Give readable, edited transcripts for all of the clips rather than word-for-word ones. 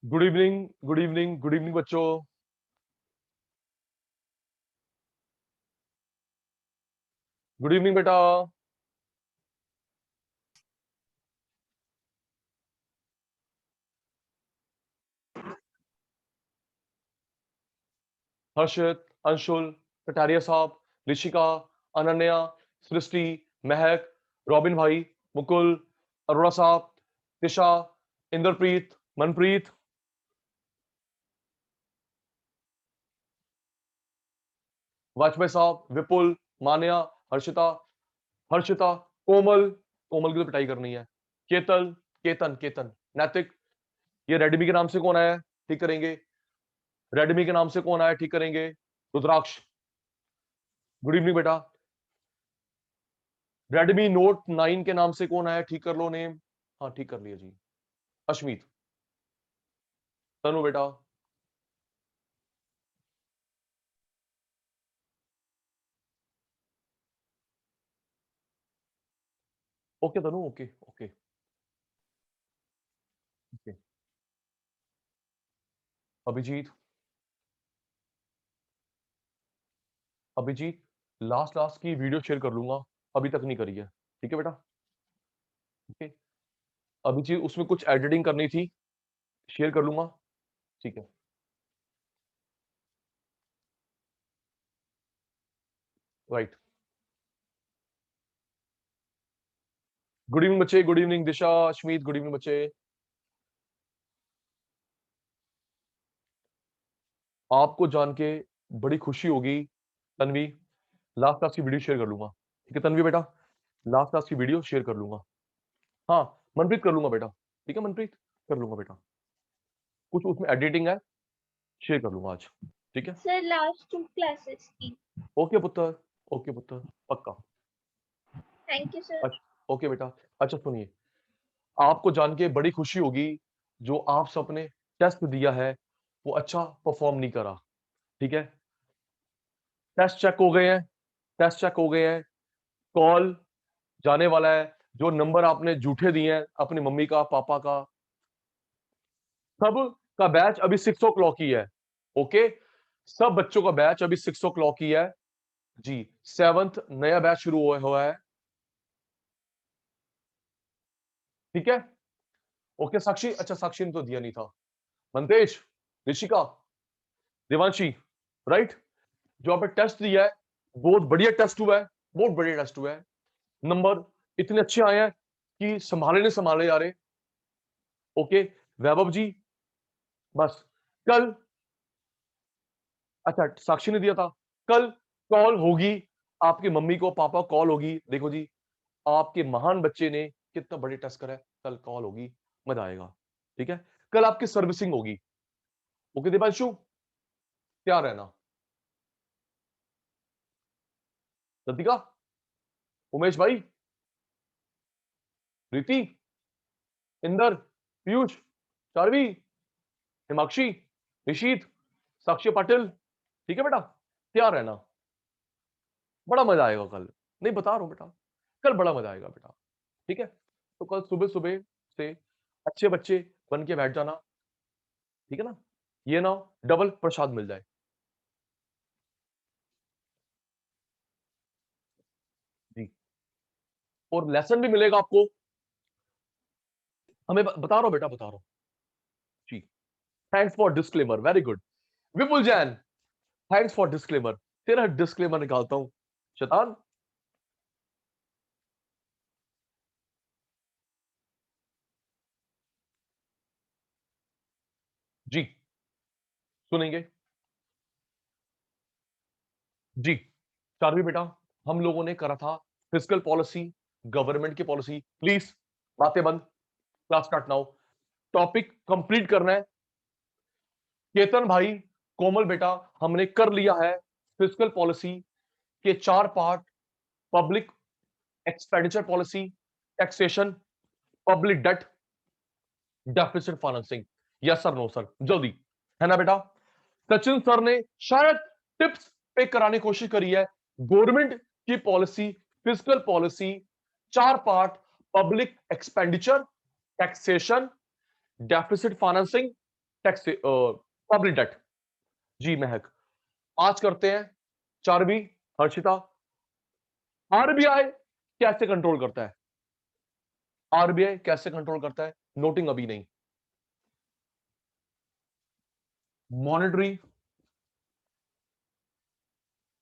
Good evening, good evening, good evening बच्चों। Good evening बेटा। हर्षित, अंशुल, कटारिया साहब, ऋषिका, अनन्या, सृष्टि, महक, रॉबिन भाई, मुकुल, अरोड़ा साहब, तिशा, इंद्रप्रीत, मनप्रीत, वाजपेयी साहब, विपुल, मान्या, हर्षिता, हर्षिता, कोमल, कोमल की तो पिटाई करनी है, केतन, केतन, केतन, नैतिक। ये रेडमी के नाम से कौन आया? ठीक करेंगे। रेडमी के नाम से कौन आया? ठीक करेंगे। रुद्राक्ष, गुड इवनिंग बेटा। रेडमी नोट 9 के नाम से कौन आया? ठीक कर लो नेम। हाँ, ठीक कर लिया जी। अश्मीत, तनु बेटा। Okay Tanu, okay okay okay. Abhijeet, Abhijeet, last last की वीडियो शेयर कर लूंगा, अभी तक नहीं करी है। ठीक है बेटा। ओके। अभिजीत, उसमें कुछ एडिटिंग करनी थी, शेयर कर लूंगा। ठीक है। राइट। गुड इवनिंग बच्चे, गुड इवनिंग दिशा, अश्मीत, गुड इवनिंग बच्चे। आपको जान के बड़ी खुशी होगी तन्वी, लास्ट क्लास की वीडियो शेयर कर लूंगा। ठीक है तन्वी बेटा, लास्ट क्लास की वीडियो शेयर कर लूंगा। हाँ, मनप्रीत कर लूंगा बेटा। ठीक है मनप्रीत, कर लूंगा बेटा। कुछ उसमें एडिटिंग है, शेयर कर लूंगा आज। ठीक है। सर लास्ट 2 क्लासेस की। ओके पुत्र, ओके पुत्र, पक्का। Thank you sir. अच्छा ओके बेटा। अच्छा सुनिए, आपको जान के बड़ी खुशी होगी, जो आप सबने टेस्ट दिया है वो अच्छा परफॉर्म नहीं करा। ठीक है। टेस्ट चेक हो गए हैं, टेस्ट चेक हो गए हैं। कॉल जाने वाला है। जो नंबर आपने झूठे दिए हैं अपनी मम्मी का, पापा का, सब का बैच अभी 6 o'clock ही है। ओके। सब बच्चों का बैच अभी 6 o'clock ही है जी। 7th नया बैच शुरू हुआ है। ठीक है। ओके साक्षी, अच्छा साक्षी ने तो दिया नहीं था। मंतेश, ऋषिका, देवांशी, राइट। जो आपने टेस्ट दिया है, बहुत बढ़िया टेस्ट हुआ है, बहुत बढ़िया टेस्ट हुआ है। नंबर इतने अच्छे आए हैं कि संभाले नहीं संभाले जा रहे। ओके। वैभव जी, बस कल, अच्छा साक्षी ने दिया था, कल कॉल होगी आपकी मम्मी को, पापा कॉल होगी। देखो जी, आपके महान बच्चे ने कितना बड़े टेस्ट करा है, कल कॉल होगी, मजा आएगा। ठीक है। कल आपकी सर्विसिंग होगी। ओके दीपांशु, क्या रहना। लतिका, उमेश भाई, प्रीति, इंदर, पीयूष, चारवी, हिमाक्षी, निशीत, साक्षी पाटिल। ठीक है बेटा, तैयार रहना, बड़ा मजा आएगा कल। नहीं बता रहा हूं बेटा, कल बड़ा मजा आएगा बेटा। ठीक है। तो कल सुबह सुबह से अच्छे बच्चे बन के बैठ जाना। ठीक है ना, ये ना डबल प्रसाद मिल जाए। जी। और लेसन भी मिलेगा आपको। हमें बता रहा हूं बेटा, बता रहा हूं जी। Thanks for disclaimer, very good. Vipul Jain, thanks for disclaimer. तेरा डिस्क्लेमर निकालता हूं, शैतान। जी, सुनेंगे जी। चारवी बेटा, हम लोगों ने करा था फिजिकल पॉलिसी, गवर्नमेंट की पॉलिसी। प्लीज बातें बंद, class start now. Topic complete करना है। केतन भाई, कोमल बेटा, हमने कर लिया है फिजिकल पॉलिसी के 4 part. Public expenditure policy, taxation, public debt, deficit financing. Yes sir, no sir, जल्दी। है ना बेटा। सचिन सर ने शायद टिप्स पे कराने की कोशिश करी है। गवर्नमेंट की policy, physical policy, 4 part, public expenditure, taxation, deficit financing, tax public debt. जी महक, आज करते हैं 4वीं। हर्षिता, आरबीआई कैसे कंट्रोल करता है? आरबीआई कैसे कंट्रोल करता है? नोटिंग अभी नहीं। Monetary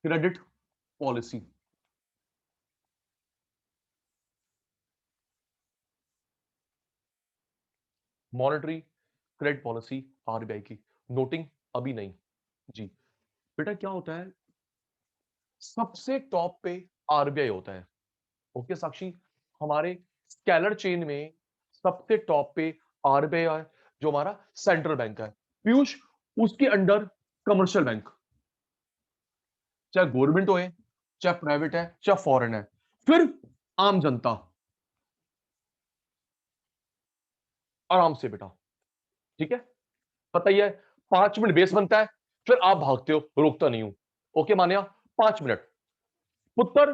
credit policy, monetary credit policy RBI की, नोटिंग अभी नहीं। जी बेटा, क्या होता है, सबसे टॉप पे आरबीआई होता है। ओके साक्षी, हमारे स्केलर चेन में सबसे टॉप पे आरबीआई है, जो हमारा सेंट्रल बैंक है। पीयूष, उसके अंडर कमर्शियल बैंक, चाहे गवर्नमेंट हो, चाहे प्राइवेट है, चाहे फॉरेन है, फिर आम जनता। आराम से बेटा, ठीक है, बताइए। 5 मिनट बेस बनता है, फिर आप भागते हो, रोकता नहीं हूं। ओके मान्या, 5 मिनट। उत्तर,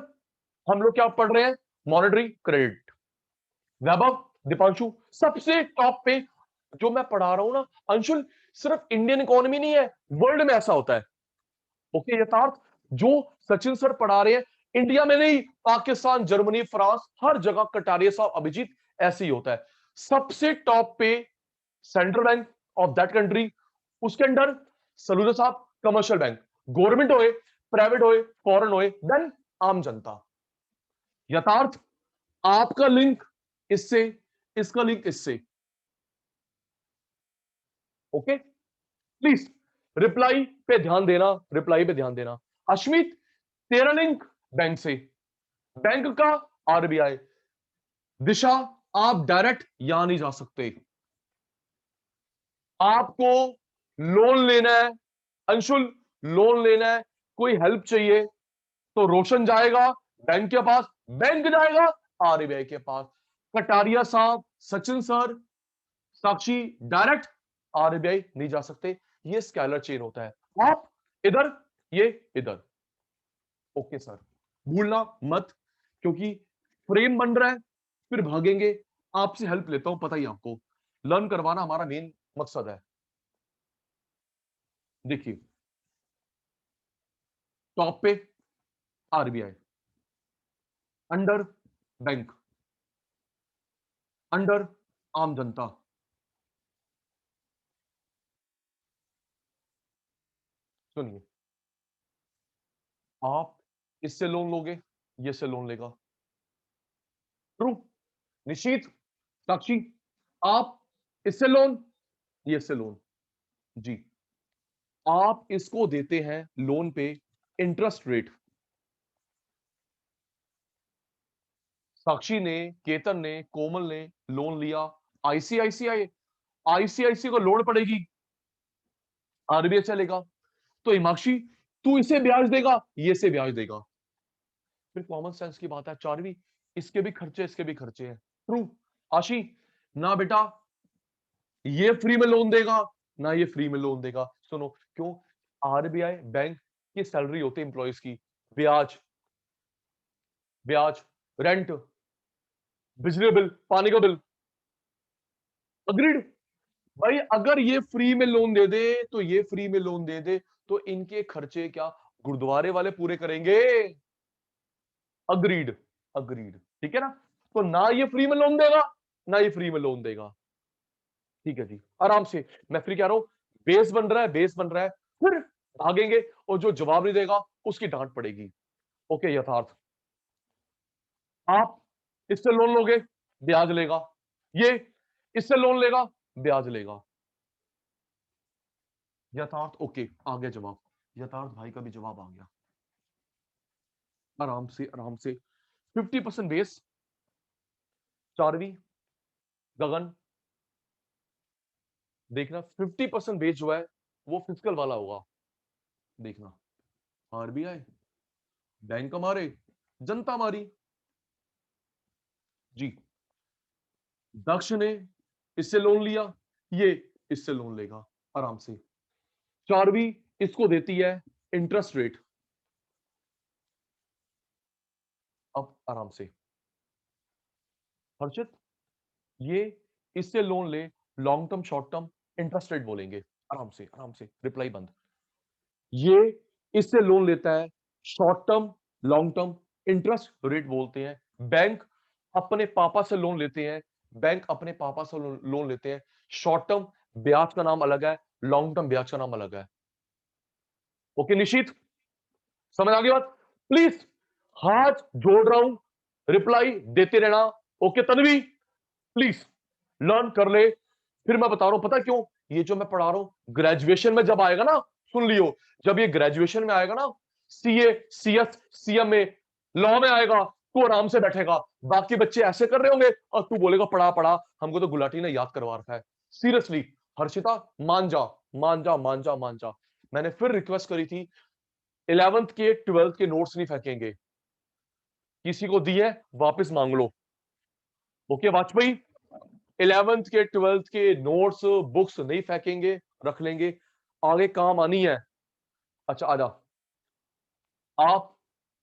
हम लोग क्या पढ़ रहे हैं? Monetary credit. वैभव, दीपांशु, सबसे टॉप पे जो मैं पढ़ा रहा हूं ना अंशुल, सिर्फ इंडियन इकोनॉमी नहीं है, वर्ल्ड में ऐसा होता है। ओके यथार्थ, जो सचिन सर पढ़ा रहे हैं, इंडिया में नहीं, पाकिस्तान, जर्मनी, फ्रांस, हर जगह कटारिया साहब, अभिजीत, ऐसे ही होता है। सबसे टॉप पे central bank of that country, उसके अंडर सलूजा साहब कमर्शियल बैंक, गवर्नमेंट होए, प्राइवेट होए, फॉरेन होए, देन आम जनता। यथार्थ, आपका लिंक इससे, इसका लिंक इससे। ओके प्लीज रिप्लाई पे ध्यान देना, रिप्लाई पे ध्यान देना। अश्मित, तेरा लिंक बैंक से, बैंक का आरबीआई। दिशा, आप डायरेक्ट यहां नहीं जा सकते, आपको लोन लेना है। अंशुल, लोन लेना है, कोई हेल्प चाहिए तो रोशन जाएगा बैंक के पास, बैंक जाएगा आरबीआई के पास। कटारिया साहब, सचिन सर, साक्षी, डायरेक्ट आरबीआई नहीं जा सकते। ये स्केलर चेन होता है, आप इधर, ये इधर। ओके सर, भूलना मत, क्योंकि फ्रेम बन रहा है, फिर भागेंगे। आपसे हेल्प लेता हूं, पता ही आपको, लर्न करवाना हमारा मेन मकसद है। देखिए, टॉप पे आरबीआई, अंडर बैंक, अंडर आम जनता। सुनिए, आप इससे लोन लोगे, ये से लोन लेगा। ट्रू। निश्चित, साक्षी, आप इससे लोन, ये से लोन। जी, आप इसको देते हैं लोन पे इंटरेस्ट रेट। साक्षी ने, केतन ने, कोमल ने लोन लिया आईसीआईसीआई, आईसीआईसी को लोन पड़ेगी, आरबीआई चलेगा। तो हिमाक्षी, तू इसे ब्याज देगा, ये से ब्याज देगा। फिर कॉमन सेंस की बात है, 4वीं, इसके भी खर्चे, इसके भी खर्चे हैं। ट्रू। आशी, ना बेटा ये फ्री में लोन देगा, ना ये फ्री में लोन देगा। सुनो क्यों, आरबीआई बैंक की सैलरी होती है एम्प्लॉयज की, ब्याज, ब्याज, रेंट, बिजली बिल, पानी का बिल। अग्रीड भाई, अगर ये फ्री में लोन दे दे, तो ये फ्री में लोन दे दे, तो इनके खर्चे क्या गुरुद्वारे वाले पूरे करेंगे? अग्रीड, अग्रीड, ठीक है ना। तो ना ये फ्री में लोन देगा, ना ये फ्री में लोन देगा। ठीक है जी, आराम से, मैं फिर कह रहा हूं, बेस बन रहा है, बेस बन रहा है, फिर भागेंगे, और जो जवाब नहीं देगा उसकी डांट पड़ेगी। ओके यथार्थ, आप इससे लोन लोगे, ब्याज लेगा, ये इससे लोन लेगा, ब्याज लेगा। यथार्थ, ओके, आ गया जवाब, यथार्थ भाई का भी जवाब आ गया। आराम से, आराम से। 50% बेस, 4वीं, गगन, देखना 50% बेस जो है वो फिजिकल वाला होगा। देखना, आरबीआई, बैंक हमारे, जनता हमारी। जी, दक्ष ने इससे लोन लिया, ये इससे लोन लेगा, आराम से। 4वीं इसको देती है इंटरेस्ट रेट। अब आराम से, हर्षित, ये इससे लोन ले, long term, short term, interest rate बोलेंगे, आराम से रिप्लाई बंद। ये इससे लोन लेता है, short term long term interest rate बोलते हैं। बैंक अपने पापा से लोन लेते हैं, बैंक अपने पापा से लोन लेते हैं। शॉर्ट टर्म ब्याज का नाम अलग है, लॉन्ग टर्म ब्याज का नाम अलग है। ओके निशित, समझ आ गई बात? प्लीज हाथ जोड़ रहा हूं, रिप्लाई देते रहना। ओके तन्वी, प्लीज लर्न कर ले। फिर मैं बता रहा हूं, पता क्यों? ये जो मैं पढ़ा रहा हूं ग्रेजुएशन में जब आएगा ना, सुन लियो, जब ये ग्रेजुएशन में आएगा ना, सीए सीएस सीएम में, लॉ में आएगा, तू आराम से बैठेगा। बाकी बच्चे ऐसे कर रहे होंगे और तू बोलेगा पढ़ा पढ़ा, हमको तो गुलाटी ने याद करवा रखा है। सीरियसली हर्षिता, मान जा मान जा मान जा मान जा। मैंने फिर रिक्वेस्ट करी थी, 11th के 12th के नोट्स नहीं फेंकेंगे, किसी को दिए वापस मांग लो। ओके वाजपेयी, 11th के 12th के नोट्स बुक्स नहीं फेंकेंगे, रख लेंगे, आगे काम आनी है। अच्छा आजा, आप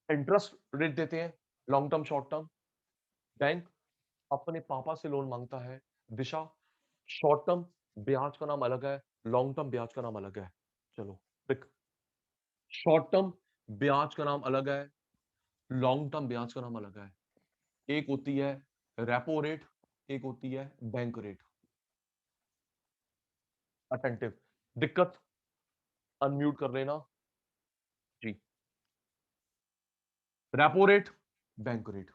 इंटरेस्ट रेट देते हैं, long term short term. Bank अपने पापा से लोन मांगता है। दिशा, शॉर्ट टर्म ब्याज का नाम अलग है, लॉन्ग टर्म ब्याज का नाम अलग है। चलो पिक। शॉर्ट टर्म ब्याज का नाम अलग है, लॉन्ग टर्म ब्याज का नाम अलग है। एक होती है रेपो रेट, एक होती है बैंक रेट। अटेंटिव, दिक्कत अनम्यूट कर लेना जी। Repo rate, bank rate.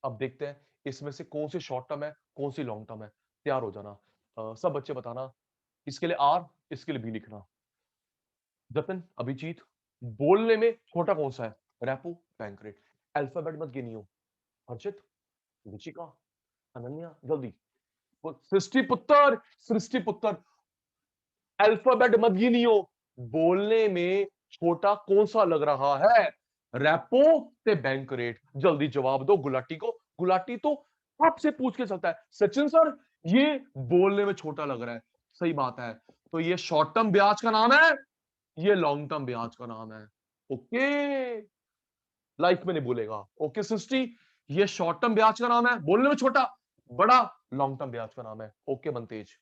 अब देखते हैं इसमें से कौन सी शॉर्ट टर्म है, कौन सी लॉन्ग टर्म है। तैयार हो जाना। सब बच्चे बताना, इसके लिए आर, इसके लिए बी लिखना। जतन, अभिजीत, बोलने में छोटा कौन सा है? Repo, bank rate. अल्फाबेट मत गिनियो। हर्षित, रुचिका, अनन्या, जल्दी। सृष्टि पुत्र, सृष्टि पुत्र, अल्फाबेट मत गिनियो। बोलने में छोटा कौन सा लग रहा है? रेपो ते बैंक रेट। जल्दी जवाब दो गुलाटी को। गुलाटी तो आपसे पूछ के चलता है, सचिन सर ये बोलने में छोटा लग रहा है। सही बात है, तो ये शॉर्ट टर्म ब्याज का नाम है, ये लॉन्ग टर्म ब्याज का नाम है। ओके, लाइफ में नहीं भूलेगा। ओके सृष्टि, ये शॉर्ट टर्म ब्याज का नाम है, बोलने में छोटा, बड़ा लॉन्ग टर्म ब्याज का नाम है। ओके बनतेज,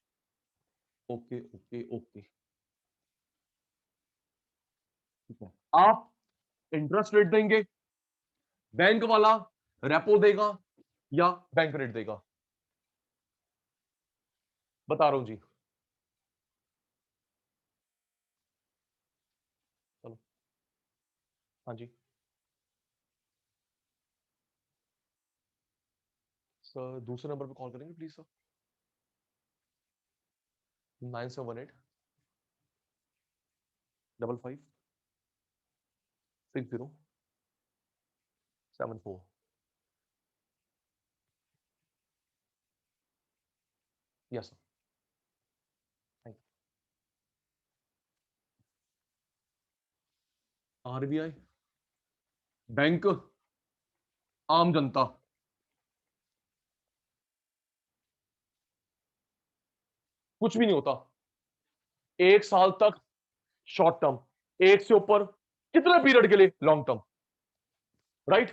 ओके ओके ओके, ठीक है। आप इंटरेस्ट रेट देंगे, बैंक वाला रेपो देगा या बैंक रेट देगा? बता रहा हूं जी। चलो, हाँ जी सर, दूसरे नंबर पे कॉल करेंगे please sir. 9718556074। Yes sir, thank you. RBI, bank, आम जनता, कुछ भी नहीं होता। 1 साल तक शॉर्ट टर्म, एक से ऊपर कितने पीरियड के लिए? Long term, right.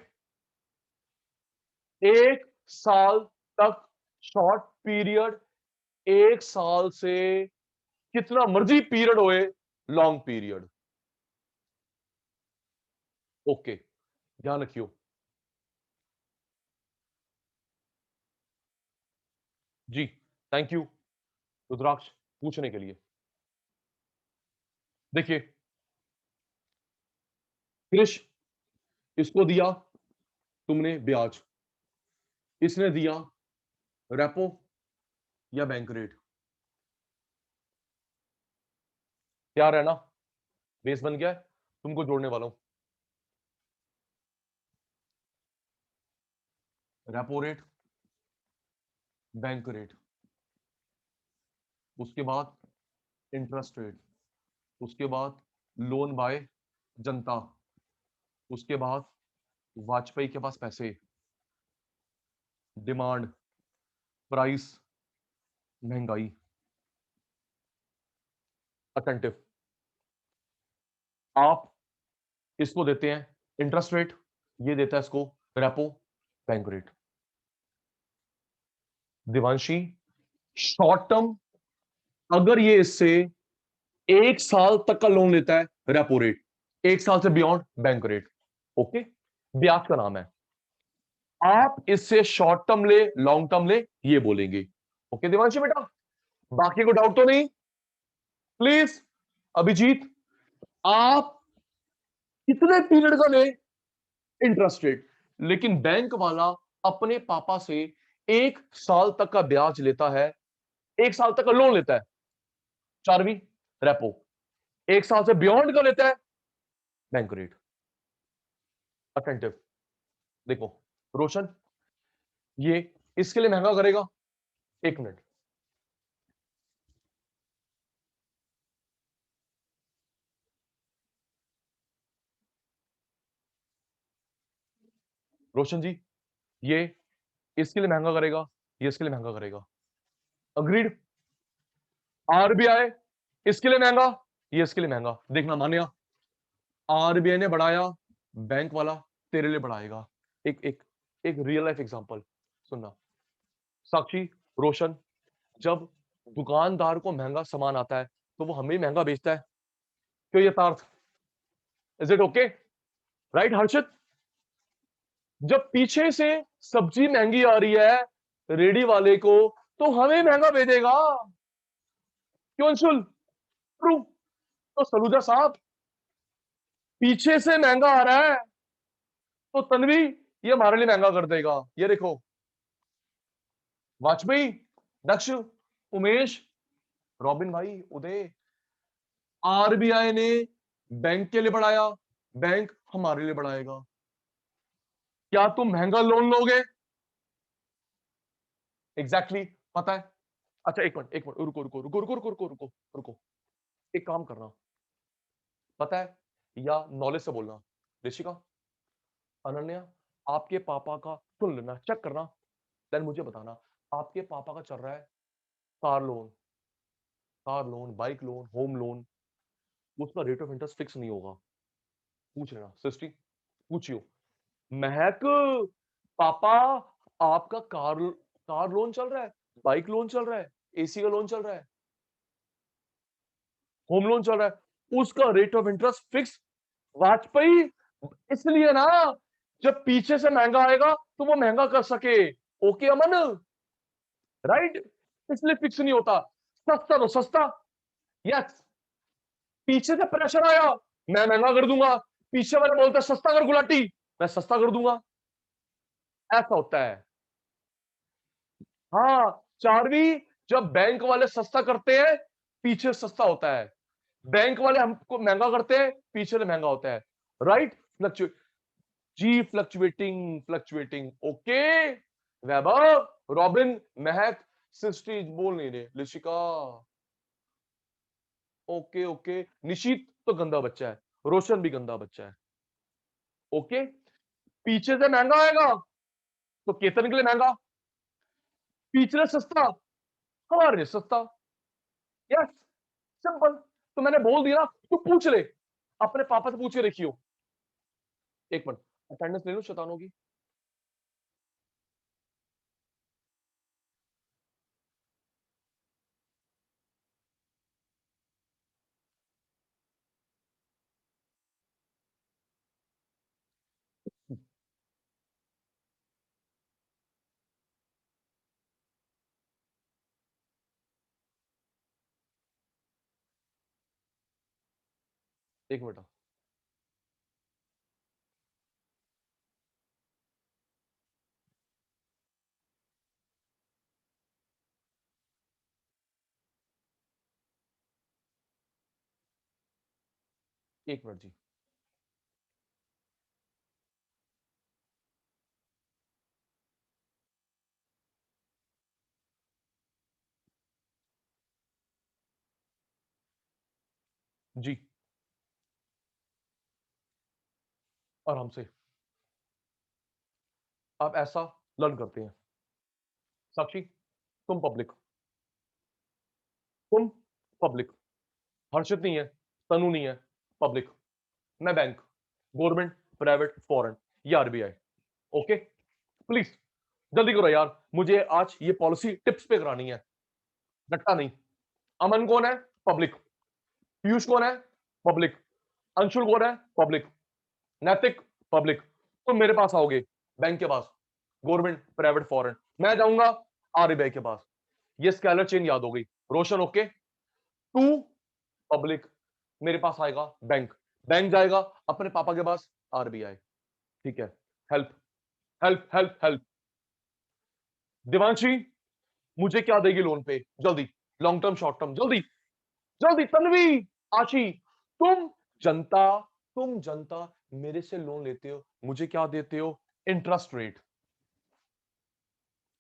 1 साल तक शॉर्ट पीरियड, 1 साल से कितना मर्जी पीरियड होए लॉन्ग पीरियड। ओके, ध्यान रखियो जी। थैंक यू रुद्राक्ष पूछने के लिए। देखिए कृष, इसको दिया तुमने ब्याज, इसने दिया रेपो या बैंक रेट। तैयार है ना? बेस बन गया है, तुमको जोड़ने वाला हूं। रेपो रेट, बैंक रेट, उसके बाद इंटरेस्ट रेट, उसके बाद लोन बाय जनता, उसके बाद वाजपेयी के पास पैसे, डिमांड, प्राइस, महंगाई। अटेंटिव, आप इसको देते हैं इंटरेस्ट रेट, ये देता है इसको repo, bank rate. Divanshi, short term अगर ये इससे 1 साल तक का लोन लेता है, रेपो रेट, 1 साल से बियॉन्ड बैंक रेट, ओके, ब्याज का नाम है। आप इससे शॉर्ट टर्म ले, लॉन्ग टर्म ले, ये बोलेंगे। ओके दिवांशी बेटा, बाकी को डाउट तो नहीं? प्लीज अभिजीत, आप कितने पीरियड का ले इंटरेस्ट रेट, लेकिन बैंक वाला अपने पापा से 1 साल तक का ब्याज लेता है, 1 साल तक का लोन लेता है, चारवीं रेपो, 1 साल से बियॉन्ड का लेता है बैंक रेट। अटेंटिव देखो रोशन, ये इसके लिए महंगा करेगा, 1 मिनट। रोशन जी, ये इसके लिए महंगा करेगा, ये इसके लिए महंगा करेगा, अग्रीड। आरबीआई इसके लिए महंगा, ये इसके लिए महंगा, देखना मान्या, आरबीआई ने बढ़ाया, बैंक वाला तेरे लिए बढ़ाएगा। एक एक एक रियल लाइफ एग्जांपल सुनना, साक्षी, रोशन, जब दुकानदार को महंगा सामान आता है तो वो हमें महंगा बेचता है, क्यों यथार्थ? Is it okay? राइट हर्षित? जब पीछे से सब्जी महंगी आ रही है रेडी वाले को, तो हमें महंगा बेचेगा, क्यों अंशुल? ट्रू। तो सलूजा साहब, पीछे से महंगा आ रहा है तो तन्वी ये हमारे लिए महंगा कर देगा। ये देखो वाजपेयी, दक्ष, उमेश, रॉबिन भाई, उदय, आरबीआई ने बैंक के लिए बढ़ाया, बैंक हमारे लिए बढ़ाएगा। क्या तुम महंगा लोन लोगे? एग्जैक्टली exactly, पता है। अच्छा एक मिनट रुको रुको रुको रुको रुको रुको रुको रुको, एक काम करना, पता है या नॉलेज से बोलना, ऋषिका, अनन्या, आपके पापा का सुन लेना, चेक करना, देन मुझे बताना, आपके पापा का चल रहा है car loan, car loan, bike loan, home loan, उसका रेट ऑफ इंटरेस्ट फिक्स नहीं होगा। पूछ लेना सिस्टी, पूछियो, महक, पापा आपका कार कार लोन चल रहा है, बाइक लोन चल रहा है, एसी का लोन चल रहा है, होम लोन चल रहा है, उसका rate of interest fix? Vajpayee, इसलिए ना, जब पीछे से महंगा आएगा तो वो महंगा कर सके। ओके अमन, राइट, इसलिए फिक्स नहीं होता। सस्ता तो सस्ता, यस, पीछे से प्रेशर आया मैं महंगा कर दूंगा, पीछे वाले बोलते हैं सस्ता कर गुलाटी, मैं सस्ता कर दूंगा, ऐसा होता है। हाँ चारवी, जब बैंक वाले सस्ता करते हैं पीछे सस्ता होता है, बैंक वाले हमको महंगा करते हैं पीछे से महंगा होता है, राइट? फ्लक्चुएट जी, फ्लक्चुएटिंग फ्लक्चुएटिंग, ओके। वैभव, रॉबिन, महक, सिस्टी बोल नहीं रहे, लिशिका, ओके ओके, निशीत तो गंदा बच्चा है, रोशन भी गंदा बच्चा है, ओके। पीछे से महंगा आएगा तो केतन के लिए महंगा, पीछे से सस्ता हमारे लिए सस्ता, यस, सिंपल। तो मैंने बोल दिया, तू पूछ ले, अपने पापा से पूछ के रखियो। एक मिनट, अटेंडेंस ले लो शैतानों की। एक मिनट, एक मिनट जी। जी, आराम से, आप ऐसा लर्न करते हैं। साक्षी, तुम पब्लिक, तुम पब्लिक, हर्षित नहीं है, तनु नहीं है, पब्लिक, मैं बैंक, गवर्नमेंट, प्राइवेट, फॉरेन, या आरबीआई, ओके। प्लीज जल्दी करो यार, मुझे आज ये पॉलिसी टिप्स पे करानी है, रट्टा नहीं। अमन कौन है? पब्लिक। पीयूष कौन है? पब्लिक। अंशुल कौन है? पब्लिक। नैतिक पब्लिक। तुम मेरे पास आओगे बैंक के पास, गवर्नमेंट प्राइवेट फॉरेन, मैं जाऊंगा आरबीआई के पास। ये स्केलर चेन याद हो गई। रोशन ओके। तू पब्लिक, मेरे पास आएगा बैंक, बैंक जाएगा अपने पापा के पास आरबीआई। ठीक है। Help help help help. Divanshi मुझे क्या देगी लोन पे? जल्दी, लॉन्ग टर्म शॉर्ट टर्म, जल्दी जल्दी। तन्वी, आशी, तुम जनता, तुम जनता मेरे से लोन लेते हो, मुझे क्या देते हो? Interest rate.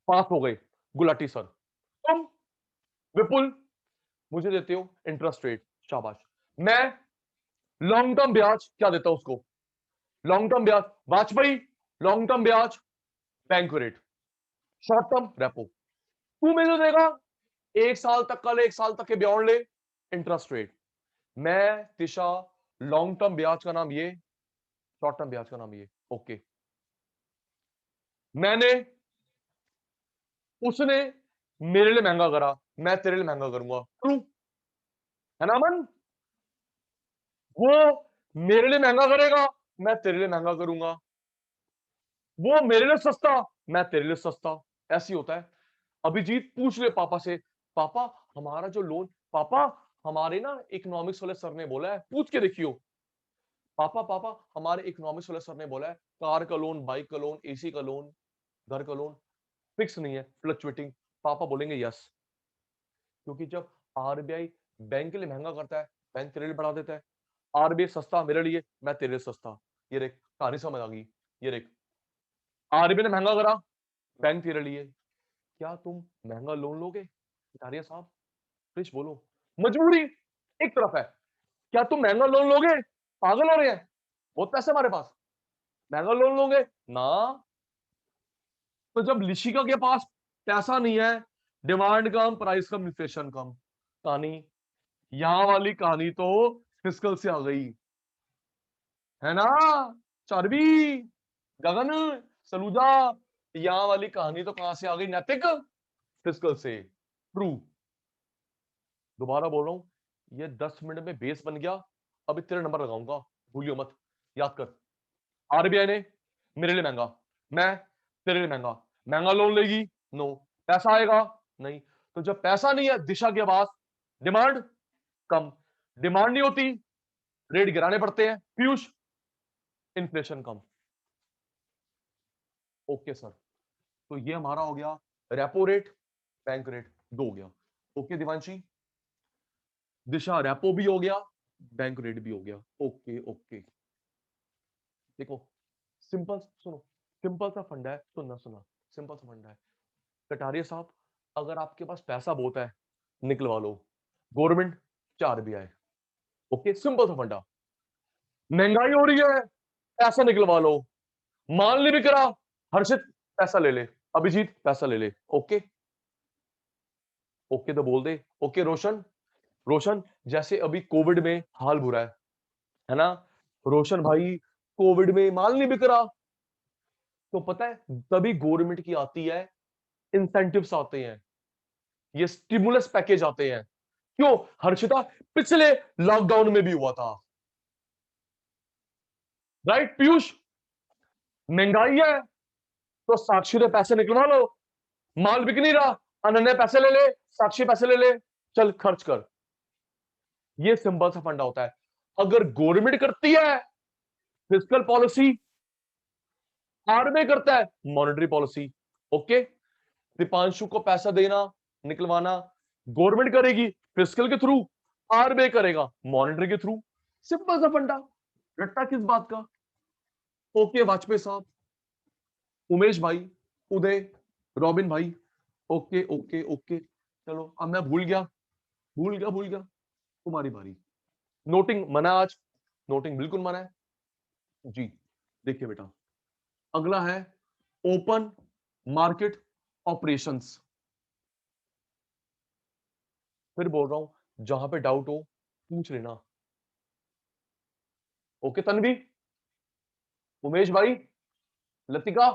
पास हो गए गुलाटी सर। तुम विपुल मुझे देते हो इंटरेस्ट रेट, शाबाश। मैं लॉन्ग टर्म ब्याज क्या देता हूं उसको? लॉन्ग टर्म ब्याज वाजपेयी, लॉन्ग टर्म ब्याज bank rate, short term repo. तू मुझे देगा 1 साल तक का ले, 1 साल तक के ब्याज ले, इंटरेस्ट रेट। मैं दिशा, लॉन्ग टर्म ब्याज का नाम ये, शॉर्ट टर्म ब्याज का नाम ये। ओके। मैंने, उसने मेरे लिए महंगा करा, मैं तेरे लिए महंगा करूंगा। ट्रू है ना अमन? वो मेरे लिए महंगा करेगा, मैं तेरे लिए महंगा करूंगा। वो मेरे लिए सस्ता, मैं तेरे लिए सस्ता। ऐसी होता है। अभिजीत पूछ ले पापा से, पापा हमारा जो लोन, पापा हमारे ना इकोनॉमिक्स वाले सर ने बोला है, पूछ के देखियो। पापा पापा हमारे इकोनॉमिक्स वाले सर ने बोला है कार का लोन, बाइक का लोन, एसी का लोन, घर का लोन फिक्स नहीं है, फ्लक्चुएटिंग। पापा बोलेंगे यस, क्योंकि जब आरबीआई बैंक के लिए महंगा करता है, बैंक तेरे लिए बढ़ा देता है। आरबीआई सस्ता मेरे लिए, मैं तेरे लिए सस्ता। ये देख कहानी समझ आ गई। ये देख, आरबीआई ने महंगा करा, बैंक तेरे लिए। क्या तुम महंगा लोन लोगे कटारिया साहब? प्लीज बोलो। मजबूरी एक तरफ है, क्या तुम महंगा लोन लोगे? पागल हो रहे हैं, बहुत पैसे हमारे पास, महंगा लोन लोगे ना? तो जब लिशिका के पास पैसा नहीं है, डिमांड कम, प्राइस कम, इन्फ्लेशन कम, कहानी, यहां वाली कहानी तो फिस्कल से आ गई है ना? चारवी, गगन, सलूजा, यहां वाली कहानी तो कहां से आ गई? नैतिक, फिस्कल से। ट्रू। दोबारा बोल रहा हूं, ये 10 मिनट में बेस बन गया। अब तेरे नंबर लगाऊंगा, भूलियो मत, याद कर। आरबीआई ने मेरे लिए महंगा, मैं तेरे लिए महंगा। महंगा लोन लेगी? नो। पैसा आएगा? नहीं। तो जब पैसा नहीं है दिशा के पास, डिमांड कम, डिमांड नहीं होती, रेट गिराने पड़ते हैं। पीयूष, इन्फ्लेशन कम। Okay sir. तो ये हमारा हो गया रेपो रेट, बैंक रेट, दो हो गया। ओके दिवांशी, दिशा रेपो भी हो गया, बैंक रेट भी हो गया। Okay okay. देखो सिंपल सुनो, सिंपल सा फंडा है, सुनना सुना, सिंपल सा फंडा है। कटारिया साहब, अगर आपके पास पैसा बहुत है, निकलवा लो, गवर्नमेंट 4 भी आए। ओके, सिंपल सा फंडा। महंगाई हो रही है, पैसा निकलवा लो, माल नहीं बिक रहा, हर्षित पैसा ले ले, अभिजीत पैसा ले ले। ओके ओके तो बोल दे। ओके रोशन, रोशन जैसे अभी कोविड में हाल बुरा है ना? रोशन भाई, कोविड में माल नहीं बिक रहा, तो पता है तभी गवर्नमेंट की आती है, इंसेंटिव्स आते हैं, ये स्टिमुलस पैकेज आते हैं। क्यों हर्षिता? पिछले लॉकडाउन में भी हुआ था, राइट पीयूष? महंगाई है तो साक्षी से पैसे निकलवा लो, माल बिक नहीं रहा, अनन्या पैसे ले ले, साक्षी पैसे ले ले, चल खर्च कर। ये सिंपल सा फंडा होता है। अगर गवर्नमेंट करती है फिजिकल पॉलिसी, आरबीआई करता है मॉनेटरी पॉलिसी। ओके, दीपांशु को पैसा देना, निकलवाना गवर्नमेंट करेगी फिजिकल के थ्रू, आरबीआई करेगा मॉनेटरी के थ्रू। सिंपल सा फंडा, रट्टा किस बात का? ओके वाजपेयी साहब, उमेश भाई, उदय, रॉबिन भाई, ओके ओके ओके। चलो अब मैं भूल गया, भूल गया भूल गया, तुम्हारी बारी। नोटिंग मना आज, नोटिंग बिल्कुल मना है जी। देखिए बेटा, अगला है ओपन मार्केट ऑपरेशंस। फिर बोल रहा हूं, जहां पे डाउट हो पूछ लेना। ओके तन्वी, उमेश भाई, लतिका,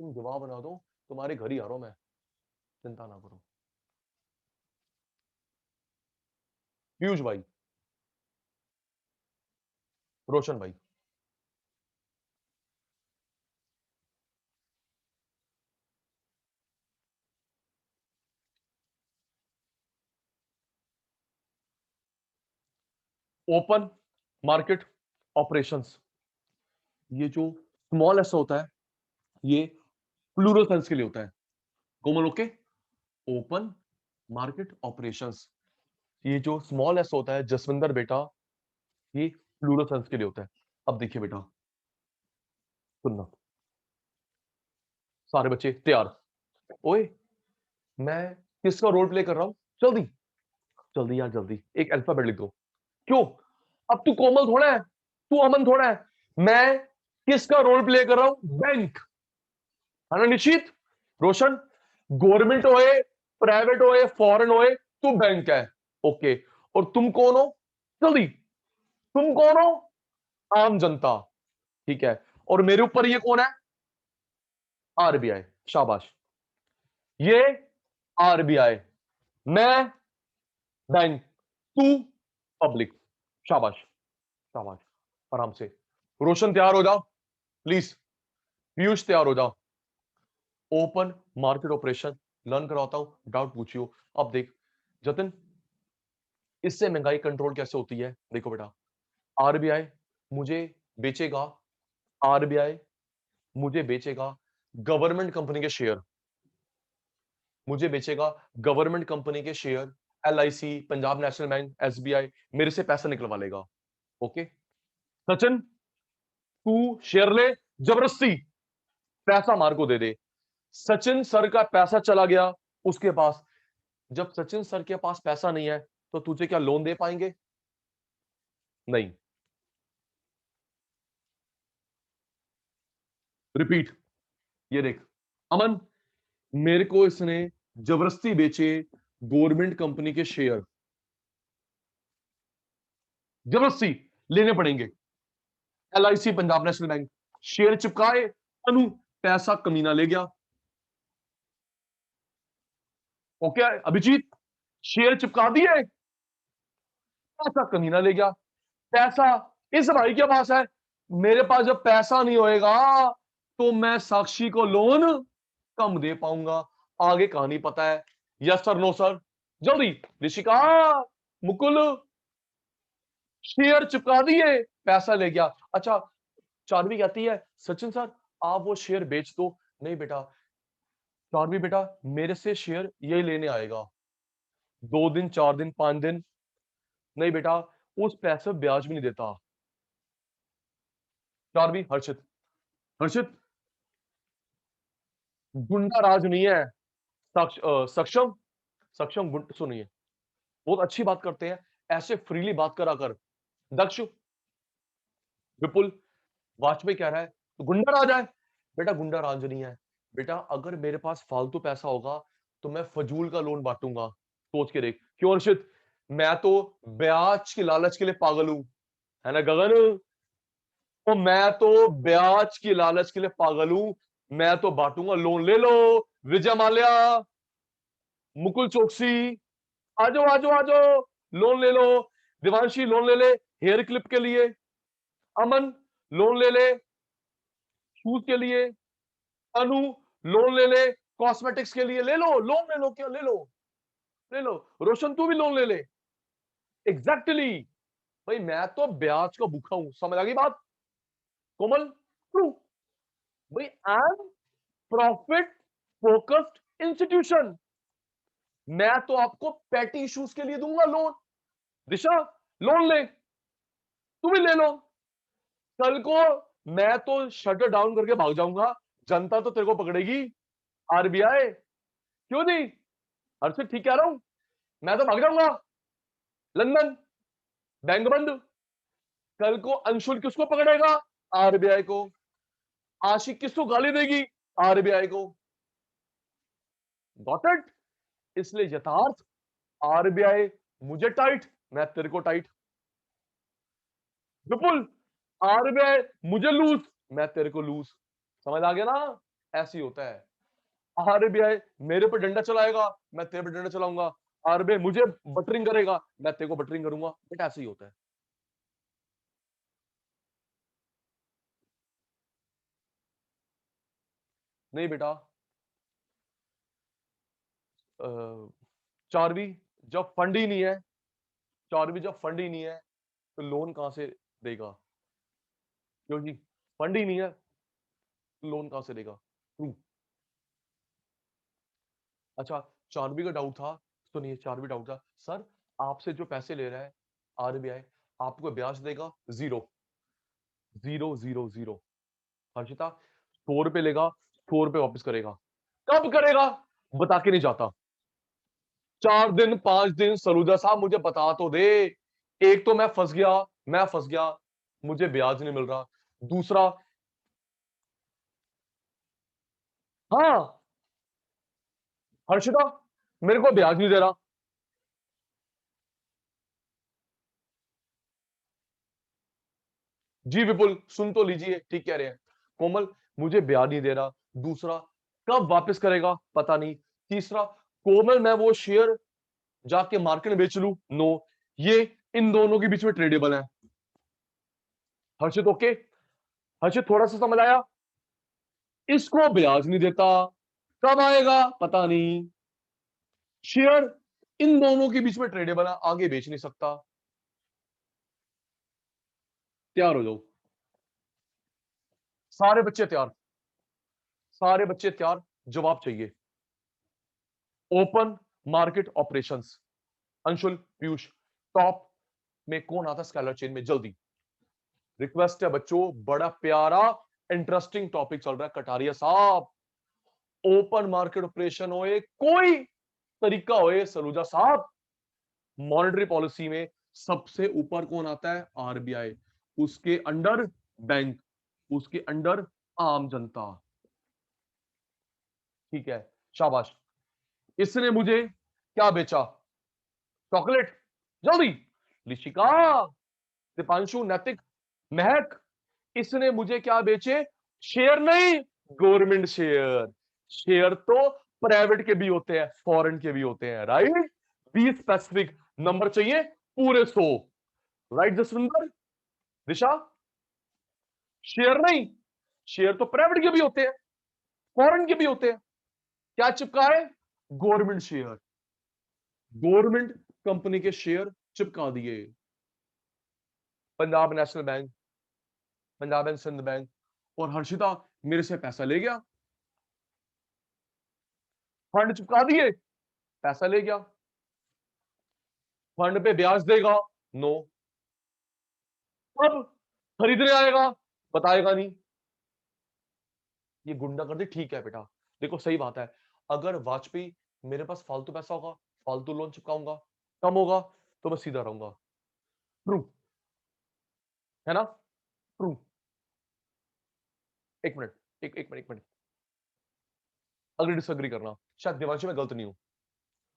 तुम जवाब बना दो, तुम्हारे घर ही आ रहा हूं मैं, चिंता ना करो। पीयूष भाई, रोशन भाई। ओपन मार्केट ऑपरेशंस, ये जो स्मॉल एस होता है ये प्लूरल सेंस के लिए होता है। कोमल ओके? ओपन मार्केट ऑपरेशंस, ये जो स्मॉल एस होता है जसविंदर बेटा, ये प्लूरल सेंस के लिए होता है। अब देखिए बेटा, सुनना, सारे बच्चे तैयार। ओए, मैं किसका रोल प्ले कर रहा हूं? जल्दी जल्दी यार, जल्दी एक अल्फाबेट लिख दो। क्यों? अब तू कोमल थोड़ा है, तू अमन थोड़ा है। मैं किसका रोल प्ले कर रहा हूं? बैंक, है ना निश्चित? रोशन, गवर्नमेंट होए, प्राइवेट होए, फॉरेन होए, तू बैंक है। ओके, और तुम कौन हो? जल्दी, तुम कौन हो? आम जनता, ठीक है। और मेरे ऊपर ये कौन है? आरबीआई, शाबाश। ये आरबीआई, मैं बैंक, तू पब्लिक, शाबाश शाबाश। आराम से। रोशन तैयार हो जाओ प्लीज, पीयूष तैयार हो जाओ। ओपन मार्केट ऑपरेशन लर्न करवाता हूं, डाउट पूछियो। अब देख जतिन, इससे महंगाई कंट्रोल कैसे होती है? देखो बेटा, आरबीआई मुझे बेचेगा, आरबीआई मुझे बेचेगा गवर्नमेंट कंपनी के शेयर, मुझे बेचेगा गवर्नमेंट कंपनी के share. LIC, Punjab national bank, SBI मेरे से पैसा निकलवा लेगा। ओके सचिन, तू शेयर ले, जबरदस्ती पैसा मार को दे दे। सचिन सर का पैसा चला गया उसके पास। जब सचिन सर के पास पैसा नहीं है तो तुझे क्या लोन दे पाएंगे? नहीं। रिपीट, ये देख अमन, मेरे को इसने जबरदस्ती बेचे गवर्नमेंट कंपनी के शेयर, जबरदस्ती लेने पड़ेंगे। LIC, Punjab national bank, share चिपकाए, अनु पैसा कमीना ले गया। ओके अभिजीत, शेयर चिपका दिए, पैसा कमीना ले गया। पैसा इस भाई के पास है, मेरे पास जब पैसा नहीं होएगा तो मैं साक्षी को लोन कम दे पाऊंगा। आगे कहानी पता है? Yes sir, no sir? जल्दी ऋषिका, मुकुल, शेयर चिपका दिए, पैसा ले गया। अच्छा, चार्वी कहती है सचिन सर आप वो शेयर बेच दो। नहीं बेटा, चार्वी बेटा मेरे से शेयर यही लेने आएगा 2 दिन 4 दिन 5 दिन। नहीं बेटा, उस पैसे पे ब्याज भी नहीं देता। चार्वी, हर्षित, हर्षित गुंडा राज नहीं है, सक्षम, सक्षम सुनिए, बहुत अच्छी बात करते हैं, ऐसे फ्रीली बात करा कर। दक्ष, विपुल, वाजपेयी कह रहा है तो गुंडा राज है। बेटा गुंडा राज नहीं है बेटा, अगर मेरे पास फालतू पैसा होगा तो मैं फजूल का लोन बांटूंगा। सोच के देख। क्यों अर्षित? मैं तो ब्याज की लालच के लिए पागल हूं, है ना गगन? तो मैं तो ब्याज की लालच के लिए पागल हूं, मैं तो बांटूंगा लोन। ले लो विजय माल्या, मुकुल चौकसी, आजो आजो आजो, लोन ले लो। दिवांशी लोन ले ले हेयर क्लिप के लिए। अमन लोन ले ले शूज के लिए। अनु लोन ले ले कॉस्मेटिक्स के लिए। ले लो लोन, ले लो, क्या ले लो, ले लो। रोशन तू भी लोन ले ले। एग्जैक्टली भाई, मैं तो ब्याज का भूखा हूं, समझ आ गई बात? कोमल, ट्रू भाई, I am profit focused institution, मैं तो आपको पैटी इश्यूज के लिए दूंगा लोन। दिशा लोन ले, तू भी ले लो। कल को मैं तो शटर डाउन करके भाग जाऊंगा, जनता तो तेरे को पकड़ेगी, आरबीआई। क्यों नहीं? हर्षित ठीक कह रहा हूं, मैं तो भाग जाऊंगा लंदन, बैंक बंद। कल को अंशुल किसको पकड़ेगा? आरबीआई को। आशिक किसको गाली देगी? आरबीआई को। Got it? इसलिए यथार्थ, आरबीआई मुझे टाइट, मैं तेरे को टाइट। विपुल, आरबीआई मुझे लूज, मैं तेरे को लूज। समझ आ गया ना? ऐसे ही होता है। आरबीआई मेरे पर डंडा चलाएगा, मैं तेरे पर डंडा चलाऊंगा। आरबीआई मुझे बटरिंग करेगा, मैं तेरे को बटरिंग करूंगा, बट ऐसे ही होता है। नहीं बेटा, चारवी जब फंड ही नहीं है, चारवी जब फंड ही नहीं है तो लोन कहां से देगा? क्यों जी, फंड ही नहीं है तो लोन कहां से देगा? अच्छा, चारवी का डाउट था, सुनिए, चारवी डाउट था सर, आपसे जो पैसे ले रहा है आरबीआई, आपको ब्याज देगा? Zero zero zero zero. Harshita, 100 रुपए लेगा, 100 रुपए वापस करेगा। कब करेगा बता के नहीं जाता। 4 दिन 5 दिन, सलूजा साहब मुझे बता तो दे। एक तो मैं फंस गया, मैं फंस गया, मुझे ब्याज नहीं मिल रहा। दूसरा, हाँ हर्षिता, मेरे को ब्याज नहीं दे रहा। जी विपुल, सुन तो लीजिए, ठीक कह रहे हैं कोमल, मुझे ब्याज नहीं दे रहा। दूसरा, कब वापस करेगा पता नहीं। तीसरा, कोमल मैं वो शेयर जाके मार्केट में बेच लूं? नो, ये इन दोनों के बीच में ट्रेडेबल है। हर्षित ओके? हर्षित थोड़ा सा समझ आया? इसको ब्याज नहीं देता, कब आएगा पता नहीं। शेयर इन दोनों के बीच में ट्रेडेबल है, आगे बेच नहीं सकता। तैयार हो जाओ, सारे बच्चे तैयार, सारे बच्चे तैयार, जवाब चाहिए। Open market operations, Anshul Piyush, top में कौन आता है स्कैलर चेन में? जल्दी रिक्वेस्ट है बच्चों, बड़ा प्यारा इंटरेस्टिंग टॉपिक चल रहा है कटारिया साहब। ओपन मार्केट ऑपरेशन होए, कोई तरीका होए सलूजा साहब, मॉनेटरी पॉलिसी में सबसे ऊपर कौन आता है? आरबीआई, उसके अंडर बैंक, उसके अंडर आम जनता। ठीक है, शाबाश। इसने मुझे क्या बेचा? चॉकलेट? जल्दी, लिशिका, दीपांशु, नैतिक, महक, इसने मुझे क्या बेचे? शेयर नहीं, गवर्नमेंट शेयर। शेयर तो प्राइवेट के भी होते हैं, फॉरेन के भी होते हैं, राइट? 20 स्पेसिफिक नंबर चाहिए, पूरे 100, राइट जसविंदर, दिशा? शेयर नहीं, शेयर तो प्राइवेट के भी होते हैं, फॉरेन के भी होते हैं। क्या चिपका है? गवर्नमेंट शेयर, गवर्नमेंट कंपनी के शेयर चिपका दिए। Punjab national bank, Punjab and Sindh bank, और हर्षिता मेरे से पैसा ले गया, फंड चिपका दिए, पैसा ले गया। फंड पे ब्याज देगा? नो। अब खरीदने आएगा? बताएगा नहीं। ये गुंडागर्दी ठीक है बेटा, देखो सही बात है, अगर वाजपेयी मेरे पास फालतू पैसा होगा, फालतू लोन चिपकाऊंगा, कम होगा तो मैं सीधा रहूंगा। ट्रू है ना? ट्रू। एक मिनट, एक मिनट, अगर डिसएग्री करना, शायद देवांशी मैं गलत नहीं हूं,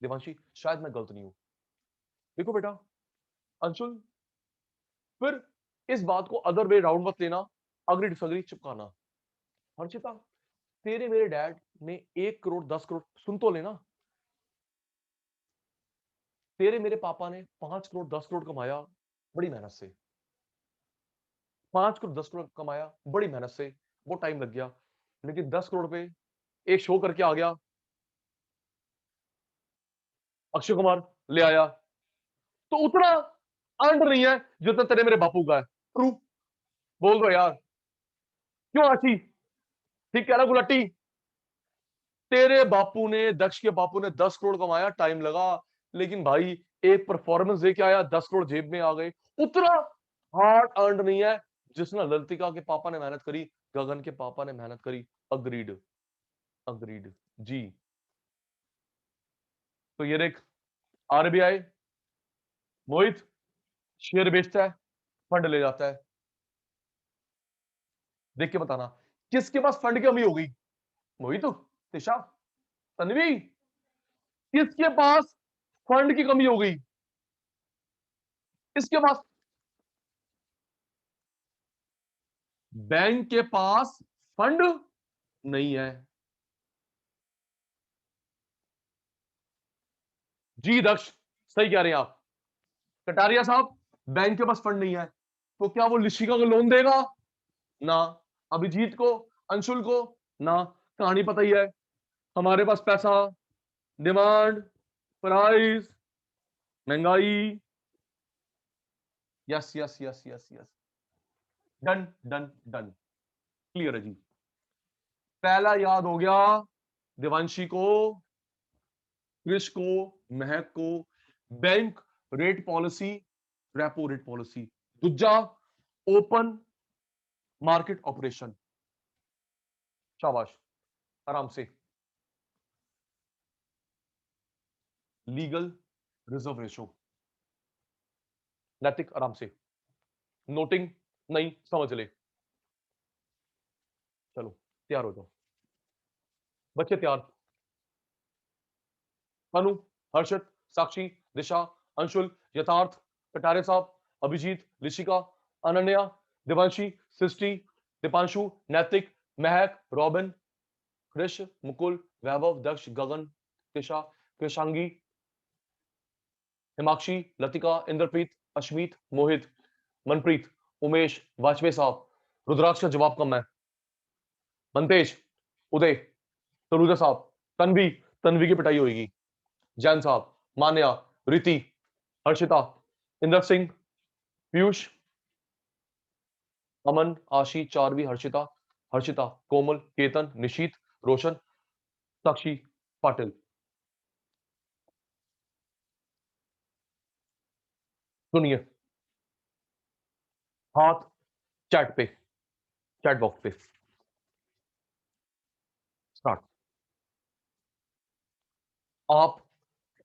देवांशी शायद मैं गलत नहीं हूं। देखो बेटा अंशुल, फिर इस बात को अदर वे राउंड मत लेना, अग्री डिसएग्री चिपकाना। हर्षिता, तेरे मेरे डैड ने 1 करोड़ 10 करोड़, सुन तो लेना, तेरे मेरे पापा ने 5 करोड़ 10 करोड़ कमाया बड़ी मेहनत से, 5 करोड़ 10 करोड़ कमाया बड़ी मेहनत से, वो टाइम लग गया, लेकिन 10 करोड़ पे एक शो करके आ गया, अक्षय कुमार ले आया, तो उतना अर्न नहीं है जितना तेरे मेरे बापू का है। ट्रू, बोल दो यार, क्यों आशी? ठीक कह रहा गुलाटी, तेरे बापू ने, दक्ष के बापू ने 10 करोड़ कमाया, टाइम लगा, लेकिन भाई एक परफॉर्मेंस दे के आया, 10 करोड़ जेब में आ गए। उतना हार्ड अर्न नहीं है जिसने ललितिका के पापा ने मेहनत करी, गगन के पापा ने मेहनत करी। अग्रीड, अग्रीड जी। तो ये देख, आरबीआई, मोहित शेयर बेचता है, फंड ले जाता है, देख के बताना किसके पास फंड की कमी हो गई? मोहित, तिशा, तन्वी, किसके पास फंड की कमी हो गई? इसके पास, बैंक के पास फंड नहीं है। जी दक्ष, सही कह रहे हैं आप। कटारिया साहब, बैंक के पास फंड नहीं है तो क्या वो लिशिका को लोन देगा? ना। अभिजीत को, अंशुल को? ना। कहानी पता ही है, हमारे पास पैसा, डिमांड, प्राइस, महंगाई। Yes yes yes yes yes, done done done, clear है जी। पहला याद हो गया देवांशी को, क्रिश को, महक को, bank rate policy, repo rate policy. दूजा, ओपन मार्केट ऑपरेशन। शाबाश, आराम से। लीगल रिजर्व रेशो, नैतिक, आराम से। नोटिंग नहीं, समझ ले। चलो तैयार हो जाओ बच्चे, तैयार। अनु, हर्षित, साक्षी, दिशा, अंशुल, यथार्थ, कटारे साहब, अभिजीत, ऋषिका, अनन्या, देवांशी, सृष्टि, दीपांशु, नैतिक, महक, रॉबिन, कृष, मुकुल, वैभव, दक्ष, गगन, दिशा, कृषांगी, हिमाक्षी, लतिका, इंद्रप्रीत, अश्मीत, मोहित, मनप्रीत, उमेश, वाजपेयी साहब। रुद्राक्ष का जवाब कम है। मनतेज, उदय, तलुजा साहब, तन्वी, तन्वी की पिटाई होगी। जैन साहब, मान्या, रीति, हर्षिता, इंदर सिंह, पीयूष, अमन, आशी, चारवी, हर्षिता, हर्षिता, कोमल, केतन, निशीत, रोशन, साक्षी, पाटिल। सुनिए, हाथ चैट पे, चैट बॉक्स पे, स्टार्ट। आप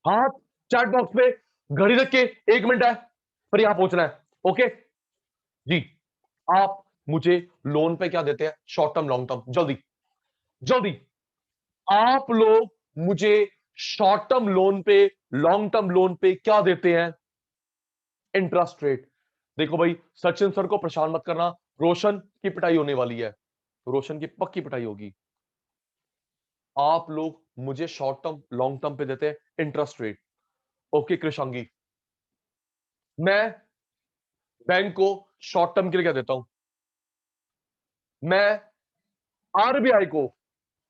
हाथ चैट बॉक्स पे, घड़ी रख के, 1 मिनट है पर यहां पहुंचना है। ओके जी। आप मुझे लोन पे क्या देते हैं? शॉर्ट टर्म, लॉन्ग टर्म, जल्दी जल्दी। आप लोग मुझे शॉर्ट टर्म लोन पे, लॉन्ग टर्म लोन पे क्या देते हैं? Interest rate. देखो भाई, सचिन सर को परेशान मत करना, रोशन की पिटाई होने वाली है, रोशन की पक्की पिटाई होगी। आप लोग मुझे शॉर्ट टर्म, लॉन्ग टर्म पे देते हैं इंटरेस्ट रेट। ओके कृषांगी, मैं बैंक को शॉर्ट टर्म के लिए क्या देता हूं? मैं आरबीआई को,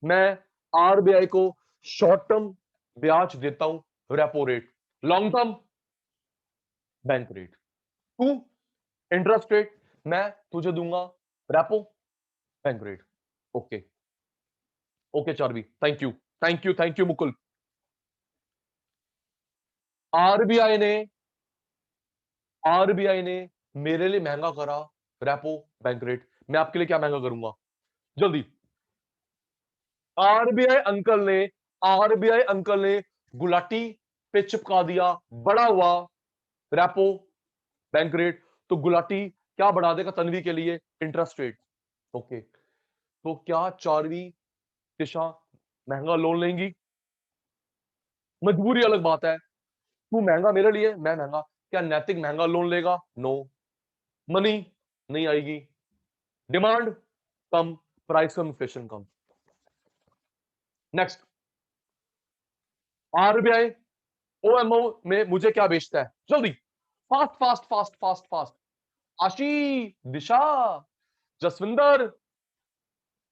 मैं आरबीआई को शॉर्ट टर्म ब्याज देता हूं, repo rate. Long term, bank rate. Two, interest rate, मैं तुझे दूंगा repo, bank rate. Okay okay Charvi, thank you thank you thank you Mukul. RBI ने, आरबीआई ने मेरे लिए महंगा करा रेपो, बैंक रेट। मैं आपके लिए क्या महंगा करूंगा? जल्दी। आरबीआई अंकल ने, आरबीआई अंकल ने गुलाटी पे चिपका दिया बढ़ा हुआ रेपो, बैंक रेट। तो गुलाटी क्या बढ़ा देगा तन्वी के लिए? Interest rate. ओके, तो क्या चारवी, दिशा महंगा लोन लेंगी? मजबूरी अलग बात है, तू महंगा मेरे लिए, मैं महंगा। क्या नैतिक महंगा लोन लेगा? नो। मनी नहीं आएगी, डिमांड कम, प्राइस कम, इन्फ्लेशन कम। नेक्स्ट, आरबीआई ओएमओ में मुझे क्या बेचता है? जल्दी, fast fast fast fast fast. आशी, दिशा, जसविंदर,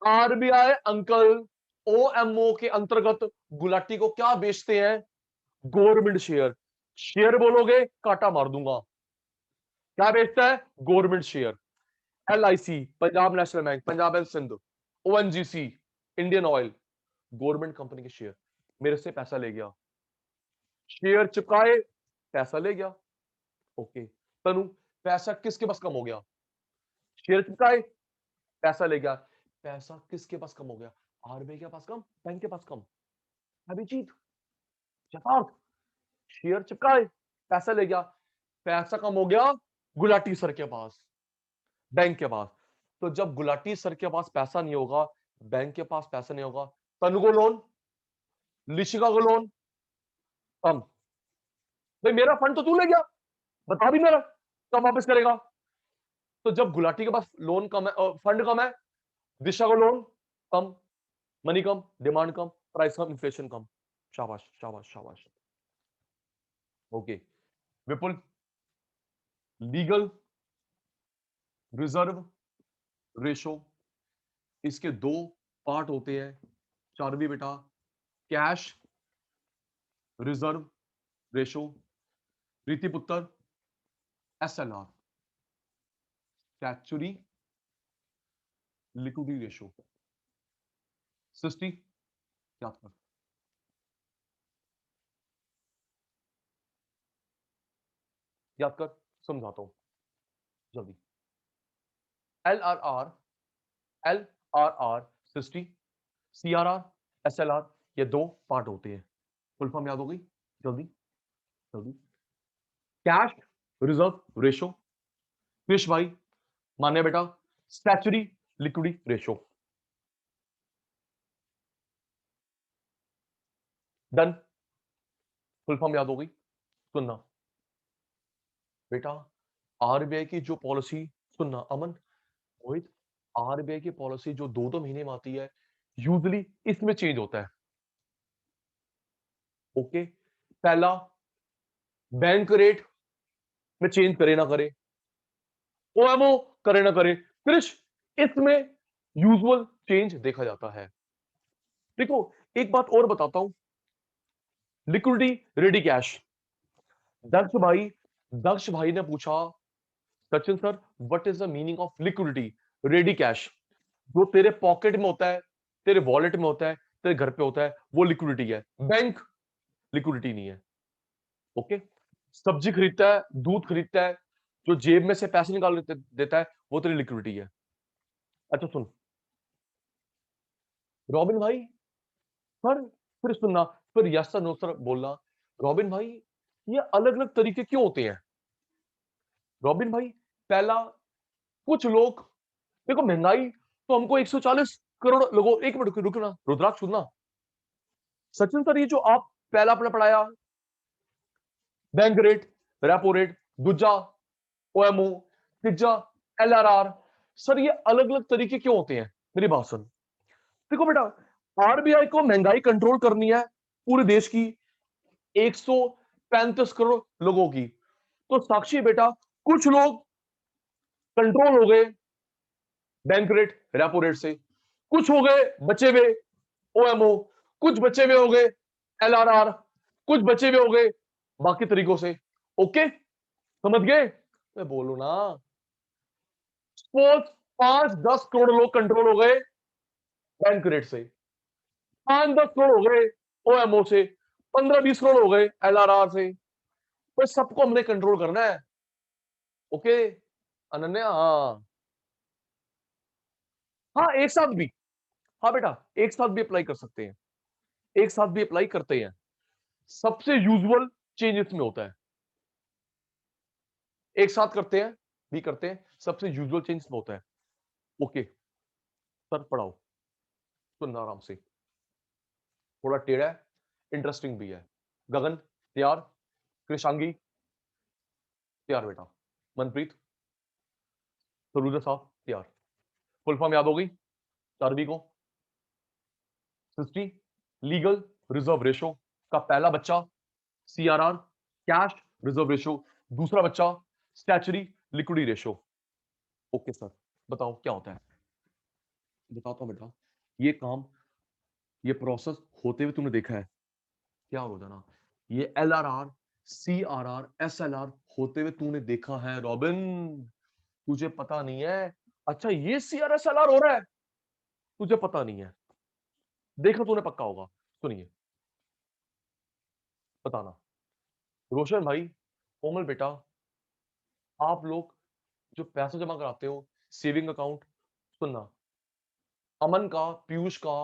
आरबीआई अंकल ओएमओ के अंतर्गत गुलाटी को क्या बेचते हैं? Government share. शेयर बोलोगे काटा मार दूंगा। क्या बेचता है? Government share. LIC, Punjab national bank, Punjab and Sindh, ONGC, Indian Oil, government company के शेयर। मेरे से पैसा ले गया, शेयर चिपकाए, पैसा ले गया। ओके तनु, पैसा किसके पास कम हो गया? शेयर चिपकाए, पैसा ले गया। पैसा किसके पास कम हो गया? आरबीआई के पास कम, बैंक के पास कम। अभिजीत, यथार्थ, शेयर चिपकाए, पैसा ले गया। पैसा कम हो गया गुलाटी सर के पास, बैंक के पास। तो जब गुलाटी सर के पास पैसा नहीं होगा, बैंक के पास पैसा नहीं होगा, तनु को लोन, लिशिका को लोन कम। भाई मेरा फंड तो तू ले गया, बता भी मेरा कब वापस करेगा? तो जब गुलाटी के पास लोन कम है, फंड कम है, दिशा को लोन कम, मनी कम, डिमांड कम, प्राइस कम, इन्फ्लेशन कम। शाबाश शाबाश शाबाश। ओके विपुल, लीगल रिजर्व रेशो, इसके दो पार्ट होते हैं चार्वी बेटा, कैश रिजर्व रेशो, प्रीति पुत्र एसएलआर, स्टैचुरी लिक्विडिटी रेशो। सृष्टि याद कर, याद कर, समझाता हूं जल्दी। एलआरआर, एलआरआर सृष्टि, सीआरआर, एसएलआर, ये दो पार्ट होते हैं। फुल फॉर्म याद हो गई? जल्दी जल्दी। कैश रिजर्व रेशो, कृष भाई मान्य बेटा, statutory liquidity ratio. Done. Full form याद हो गई? सुनना बेटा, आरबीआई की जो पॉलिसी, सुनना अमन मोहित, आरबीआई की पॉलिसी जो 2-2 महीने में आती है, यूजुअली इसमें चेंज होता है। ओके, पहला बैंक रेट में चेंज करे ना करे, ओएमओ करे ना करे, कृष इसमें यूजुअल चेंज देखा जाता है। देखो एक बात और बताता हूं, लिक्विडिटी रेडी कैश। दक्ष भाई ने पूछा Sachin sir what is the meaning of liquidity ready cash? जो तेरे पॉकेट में होता है, तेरे वॉलेट में होता है, तेरे घर पे होता है, वो लिक्विडिटी है, बैंक लिक्विडिटी नहीं है। ओके, सब्जी खरीदता है, दूध खरीदता है, जो जेब में से पैसे निकाल देता है, वो तेरी लिक्विडिटी है। अच्छा सुन रॉबिन भाई, पर फिर सुनना, फिर यस सर नो सर बोलना। रॉबिन भाई ये अलग अलग तरीके क्यों होते हैं? रॉबिन भाई पहला, कुछ लोग, देखो महंगाई तो हमको 140 करोड़ लोगों, एक मिनट रुकना रुद्राक्ष सुनना। सचिन सर ये जो आप पहला आपने पढ़ाया, बैंक रेट, रेपो रेट, दूजा ओएमओ, तीजा एलआरआर, सर ये अलग अलग तरीके क्यों होते हैं? मेरी बात सुन, देखो बेटा, आरबीआई को महंगाई कंट्रोल करनी है पूरे देश की 135 करोड़ लोगों की, तो साक्षी बेटा कुछ लोग कंट्रोल हो गए बैंक रेट रेपो रेट से, कुछ हो गए बचे हुए ओएमओ, कुछ बचे हुए हो गए एलआरआर, कुछ बचे हुए हो गए बाकी तरीकों से। ओके समझ गए? मैं बोलू ना, सपोज 5-10 करोड़ लोग कंट्रोल हो गए बैंक रेट से, 5-10 करोड़ हो गए ओएमओ से, 15-20 करोड़ हो गए एलआरआर से, तो सबको हमने कंट्रोल करना है। ओके अनन्या, हाँ हाँ एक साथ भी, हाँ बेटा एक साथ भी अप्लाई कर सकते हैं, एक साथ भी अप्लाई करते हैं। सबसे यूजुअल चेंज इसमें होता है, एक साथ करते हैं भी करते हैं, सबसे यूजुअल चेंज इसमें होता है। ओके सर पढ़ाओ, सुनना आराम से, थोड़ा टेढ़ा है, इंटरेस्टिंग भी है। गगन तैयार, कृषांगी तैयार बेटा, मनप्रीत, सरूजा साहब तैयार। फुल फॉर्म याद हो गई चारवी को? सृष्टि, लीगल रिजर्व रेशो का पहला बच्चा सीआरआर, कैश रिजर्व रेशो, दूसरा बच्चा statutory liquidity ratio. Okay sir बताओ क्या होता है? बताता हूं बेटा, ये काम, ये प्रोसेस होते हुए तुमने देखा है क्या हो जाना, ये एलआरआर, सीआरआर, एसएलआर होते हुए तूने देखा है रॉबिन, तुझे पता नहीं है? अच्छा ये सीआर एसएलआर हो रहा है, तुझे पता नहीं है, देखा तूने पक्का होगा। सुनिए बताना, रोशन भाई, कोमल बेटा, आप लोग जो पैसा जमा कराते हो सेविंग अकाउंट, सुनना, अमन का, पीयूष का,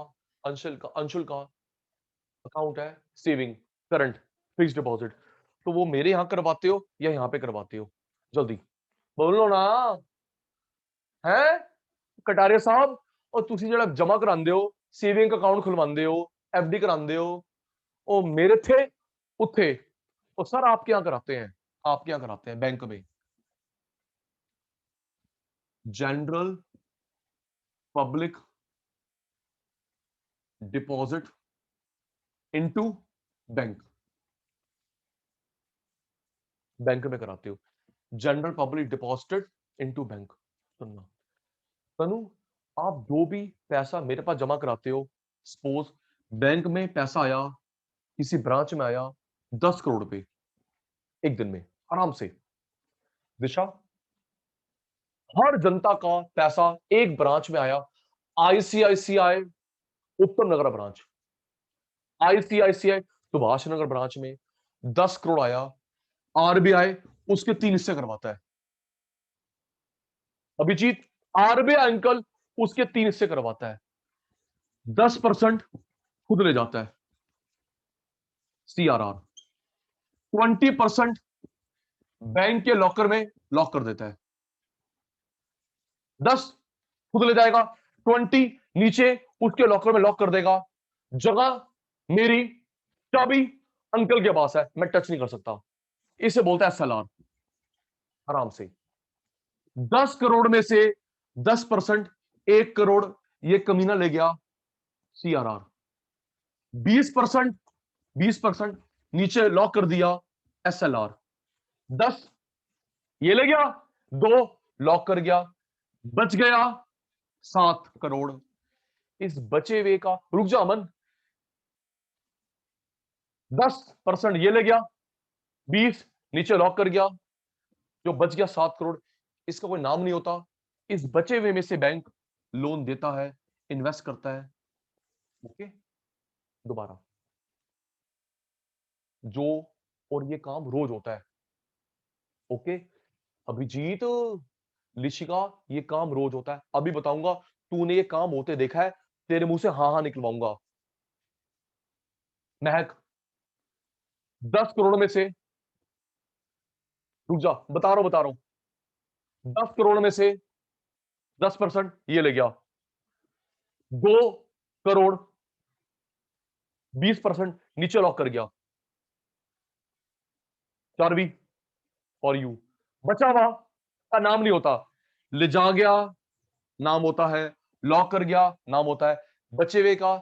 अंशुल का अकाउंट है सेविंग, करंट, फिक्स्ड डिपॉजिट, तो वो मेरे यहां करवाते हो या यहां पे करवाते हो? जल्दी बोलो ना, है कटारिया साहब, और तुसी जरा जमा करांदे हो, सेविंग अकाउंट खुलवांदे हो, एफडी करांदे हो, ओ मेरे थे उथे, तो सर आप क्या कराते हैं? आप क्या कराते हैं बैंक में? General public deposit into bank, bank में कराते हो, general public deposited into bank. सुनना तनु, आप जो भी पैसा मेरे पास जमा कराते हो, सपोज बैंक में पैसा आया, किसी ब्रांच में आया 10 करोड़ रुपए एक दिन में आराम से, दिशा, हर जनता का पैसा एक ब्रांच में आया, आईसीआईसीआई उत्तम नगर branch, ICICI Subhash Nagar branch में 10 करोड़ आया, आरबीआई उसके 3 हिस्से करवाता है। अभिजीत, आरबीआई अंकल उसके 3 हिस्से करवाता है, 10% खुद ले जाता है सीआरआर, 20% बैंक के लॉकर में लॉक कर देता है, 10 खुद ले जाएगा, 20 नीचे उसके लॉकर में लॉक कर देगा, जगह मेरी, चाबी अंकल के पास है, मैं टच नहीं कर सकता। इसे बोलता है एसएलआर। आराम से 10 करोड़ में से 10%, 1 करोड़ ये कमीना ले गया सीआरआर, 20%, 20% नीचे लॉक कर दिया एसएलआर, 10 ये ले गया, 2 लॉक कर गया, बच गया 7 करोड़। इस बचे हुए का, रुक जा अमन, 10% ये ले गया, 20 नीचे लॉक कर गया, जो बच गया 7 करोड़, इसका कोई नाम नहीं होता। इस बचे हुए में से बैंक लोन देता है, इन्वेस्ट करता है। ओके, दोबारा, जो, और ये काम रोज होता है। ओके, अभिजीत, लिशिका, ये काम रोज होता है, अभी बताऊंगा, तूने ये काम होते देखा है, तेरे मुंह से हाँ हाँ निकलवाऊंगा। महक, 10 करोड़ में से, रुक जा, बता रहा हूं, 10 करोड़ में से 10% ये ले गया, 2 करोड़ 20% नीचे लॉक कर गया, चारवी और यू, बचा हुआ का नाम नहीं होता, ले जा गया नाम होता है, लॉक कर गया नाम होता है, बचे हुए का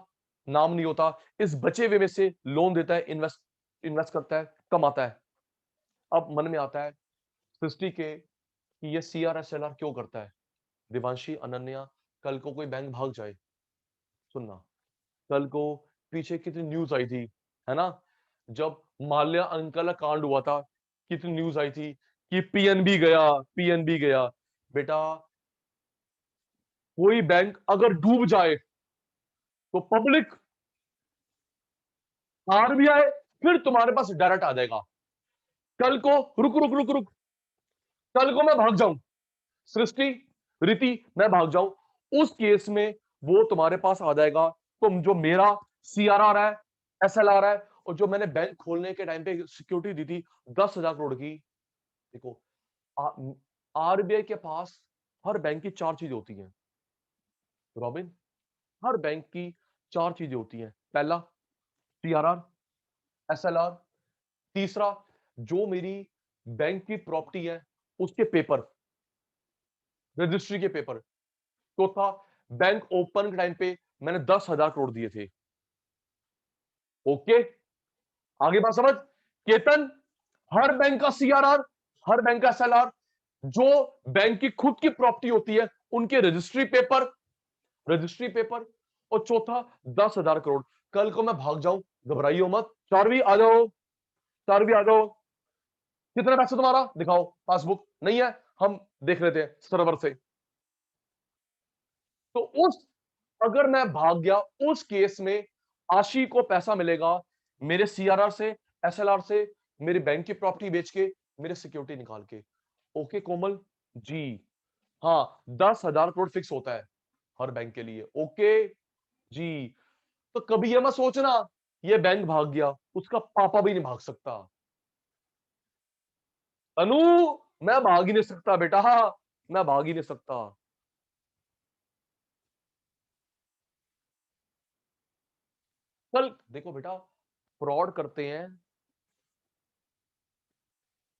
नाम नहीं होता। इस बचे हुए में से लोन देता है, इन्वेस्ट इन्वेस्ट करता है, कमाता है। अब मन में आता है सृष्टि के कि ये सीआरएसएलआर क्यों करता है। दिवांशी, अनन्या, कल को कोई बैंक भाग जाए, सुनना, कल को पीछे कितनी न्यूज आई थी, है ना, जब माल्या अंकल का कांड हुआ था, कितनी न्यूज आई थी कि पीएनबी गया, पीएनबी गया। बेटा, कोई बैंक अगर डूब जाए तो पब्लिक, आरबीआई फिर तुम्हारे पास डायरेक्ट आ जाएगा। कल को, रुक रुक रुक रुक, कल को मैं भाग जाऊं, सृष्टि, रीति, मैं भाग जाऊं, उस केस में वो तुम्हारे पास आ जाएगा। तुम जो मेरा सीआरआर है, एसएलआर है, और जो मैंने बैंक खोलने के टाइम पे सिक्योरिटी दी थी 10,000 करोड़ की, देखो, आरबीआई के पास हर बैंक की 4 चीजें होती हैं रॉबिन, हर बैंक की 4 चीजें होती हैं। पहला सीआरआर, एसएलआर, तीसरा जो मेरी बैंक की प्रॉपर्टी है उसके पेपर, रजिस्ट्री के पेपर, चौथा बैंक ओपन के टाइम पे मैंने 10,000 करोड़ दिए थे। ओके, आगे बात समझ, केतन, हर बैंक का सीआरआर, हर बैंक का एसएलआर, जो बैंक की खुद की प्रॉपर्टी होती है उनके रजिस्ट्री पेपर, रजिस्ट्री पेपर, और चौथा 10,000 करोड़। कल को मैं भाग जाऊं, घबराइयो मत, चारवी आ जाओ, चारवी आ जाओ, कितना पैसा तुम्हारा दिखाओ, पासबुक नहीं है, हम देख लेते हैं सर्वर से। तो उस, अगर मैं भाग गया उस केस में आशी को पैसा मिलेगा मेरे सीआरआर से, एसएलआर से, मेरी बैंक की प्रॉपर्टी बेच के, मेरे सिक्योरिटी निकाल के। ओके कोमल जी, हाँ, 10,000 करोड़ फिक्स होता है हर बैंक के लिए। ओके जी, तो कभी ये मत सोचना ये बैंक भाग गया, उसका पापा भी नहीं भाग सकता। अनु, मैं भाग ही नहीं सकता बेटा, मैं भाग ही नहीं सकता। कल देखो बेटा, फ्रॉड करते हैं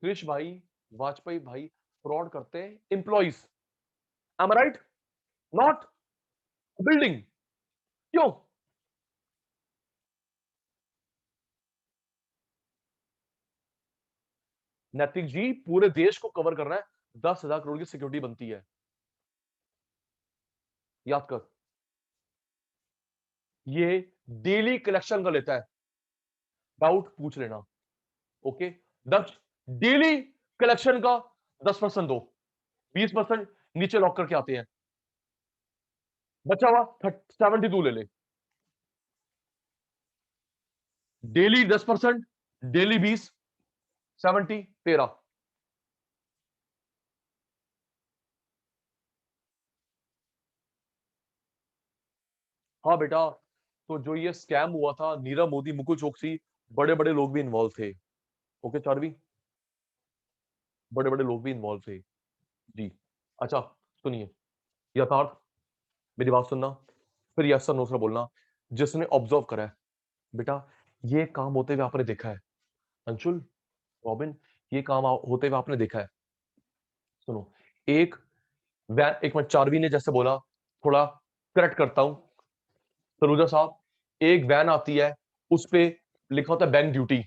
कृष भाई, वाजपेयी भाई, फ्रॉड करते हैं employees, am right, not building. क्यों? नैतिक जी पूरे देश को कवर करना है, 10,000 करोड़ की सिक्योरिटी बनती है, याद कर। ये डेली कलेक्शन का लेता है, डाउट पूछ लेना। ओके, 10 डेली कलेक्शन का 10% दो, 20% नीचे लॉक करके आते हैं, बचा हुआ 72 ले ले। Daily 10%, daily 20, 70, 13। हाँ बेटा, तो जो ये स्कैम हुआ था नीरव मोदी, मुकुल चोकसी, बड़े बड़े लोग भी इन्वॉल्व थे। ओके चारवी, बड़े बड़े लोग भी इन्वॉल्व थे जी। अच्छा सुनिए, यथार्थ मेरी बात सुनना, फिर यस सर नो सर बोलना, जिसने ऑब्जर्व करा है। बेटा ये काम होते हुए आपने देखा है, अंशुल, रॉबिन, ये काम होते हुए आपने देखा है। सुनो, एक वैन, एक मिनट, चारवी ने जैसे बोला, थोड़ा करेक्ट करता हूं सरूजा साहब, एक वैन आती है, उस पे लिखा होता है बैंक ड्यूटी।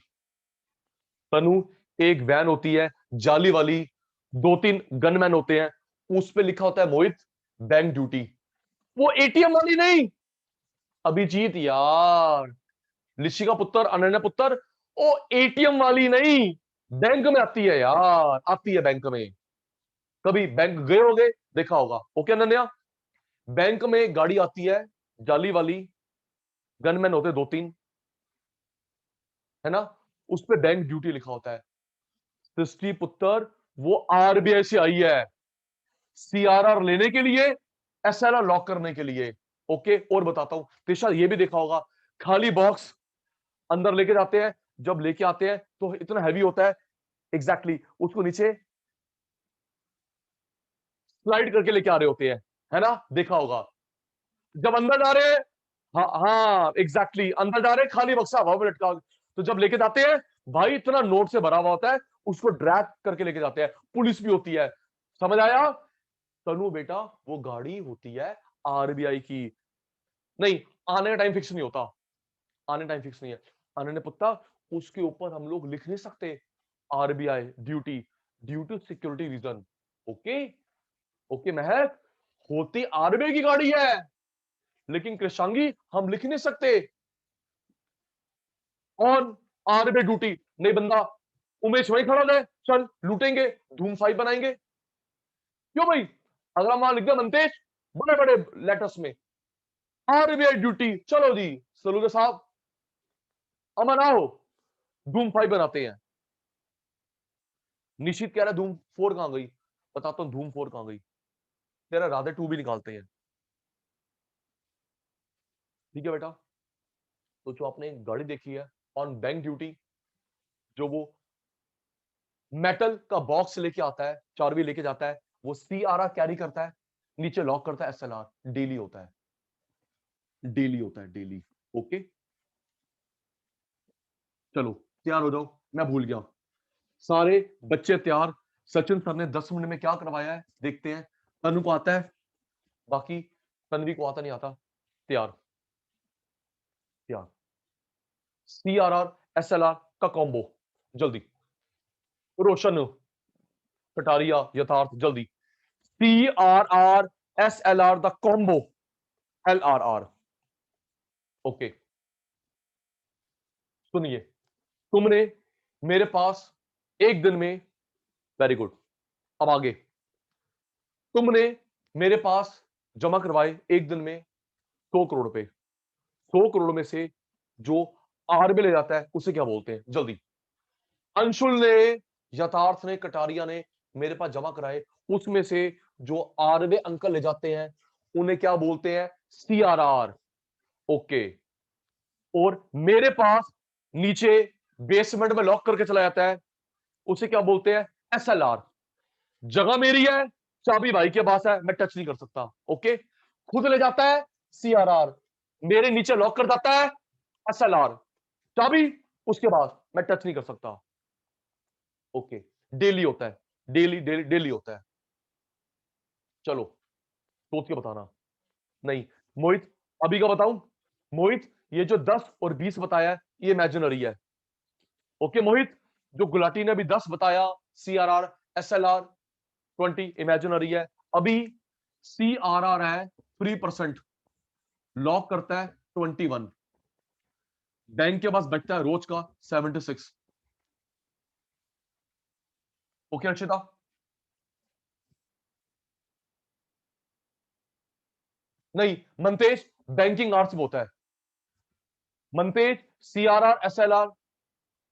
तनु, एक वैन होती है जाली वाली, 2-3 गनमैन होते हैं, उस पे लिखा होता है मोहित बैंक ड्यूटी। वो एटीएम वाली नहीं, अभिजीत यार, ऋषि का पुत्र, अनन्या पुत्र, वो एटीएम वाली नहीं, बैंक में आती है यार, आती है बैंक में। कभी बैंक गए होगे, देखा होगा। ओके अनन्या, बैंक में गाड़ी आती है जाली वाली, गनमैन होते 2-3, है ना, उस पे बैंक ड्यूटी लिखा होता है। सृष्टि पुत्र, वो आरबीआई से आई है सीआरआर लेने के लिए, एसएलआर लॉक करने के लिए। ओके, और बताता हूं तिशा, ये भी देखा होगा, खाली बॉक्स अंदर लेके जाते हैं, जब लेके आते हैं तो इतना हैवी होता है, एग्जैक्टली उसको नीचे स्लाइड करके लेके आ रहे होते हैं, है ना, देखा होगा। जब अंदर जा रहे हैं, हाँ हाँ एग्जैक्टली, अंदर जा रहे हैं, खाली बक्सा हवा में लटका, तो जब लेके जाते हैं, भाई इतना नोट से भरा हुआ होता है, उसको ड्रैग करके लेके जाते हैं, पुलिस भी होती है। समझ आया तनु बेटा, वो गाड़ी होती है आरबीआई की। नहीं, आने का टाइम फिक्स नहीं होता, आने टाइम फिक्स नहीं है, आने ने पुत्ता, उसके ऊपर हम लोग लिख नहीं सकते RBI duty, due to security reason. Okay, okay Mahak, होती आरबीआई की गाड़ी है, लेकिन कृषांगी हम लिख नहीं सकते ऑन आरबीआई ड्यूटी। नहीं बंदा, उमेश वहीं खड़ा है, चल लूटेंगे, धूम 5 बनाएंगे, क्यों भाई, अगर हम वहां लिख दे मनतेज बड़े बड़े लेटर्स में, आरबीआई ड्यूटी, चलो जी सलूजा साहब, अमन आओ, धूम 5 बनाते हैं। निश्चित कह रहा है धूम 4 कहां गई, बताता हूं धूम 4 कहां गई, तेरा राधे 2 भी निकालते हैं। ठीक है बेटा, तो जो आपने गाड़ी देखी है ऑन बैंक ड्यूटी, जो वो मेटल का बॉक्स लेके आता है, चारवी लेके जाता है, वो सीआरआर कैरी करता है, नीचे लॉक करता है एसएलआर, डेली होता है, डेली होता है, डेली। ओके चलो तैयार हो जाओ, मैं भूल गया, सारे बच्चे तैयार। सचिन सर ने 10 मिनट में क्या करवाया है देखते हैं, तनु को आता है, बाकी तन्वी को आता नहीं आता। तैयार, तैयार, सीआरआर एसएलआर का कॉम्बो, जल्दी, रोशन, कटारिया, यथार्थ, जल्दी, CRR SLR the combo, LRR. Okay सुनिए, तुमने मेरे पास एक दिन में, वेरी गुड, अब आगे, तुमने मेरे पास जमा करवाए एक दिन में 100 करोड़ रुपए, 100 करोड़ में से जो आरबीआई ले जाता है उसे क्या बोलते हैं, जल्दी। अंशुल ने, यथार्थ ने, कटारिया ने मेरे पास जमा कराए, उसमें से जो आरबीआई अंकल ले जाते हैं उन्हें क्या बोलते हैं, सीआरआर। ओके, और मेरे पास नीचे बेसमेंट में लॉक करके चला जाता है, उसे क्या बोलते हैं, एसएलआर। जगह मेरी है, चाबी भाई के पास है, मैं टच नहीं कर सकता। ओके, खुद ले जाता है सीआरआर, मेरे नीचे लॉक कर जाता है एसएलआर, चाबी उसके बाद मैं टच नहीं कर सकता। ओके, डेली होता है, डेली डेली डेली होता है। चलो सोच के बताना। नहीं मोहित, अभी का बताऊं, मोहित ये जो 10 और 20 बताया है ये इमेजिनरी है। ओके मोहित, जो गुलाटी ने अभी 10 बताया, CRR SLR 20 इमेजिनरी है, अभी CRR है 3%, लॉक करता है 21, बैंक के पास बचता है रोज का 76। ओके अक्षिता, नहीं मनतेज बैंकिंग आवर्स में होता है, मनतेज CRR SLR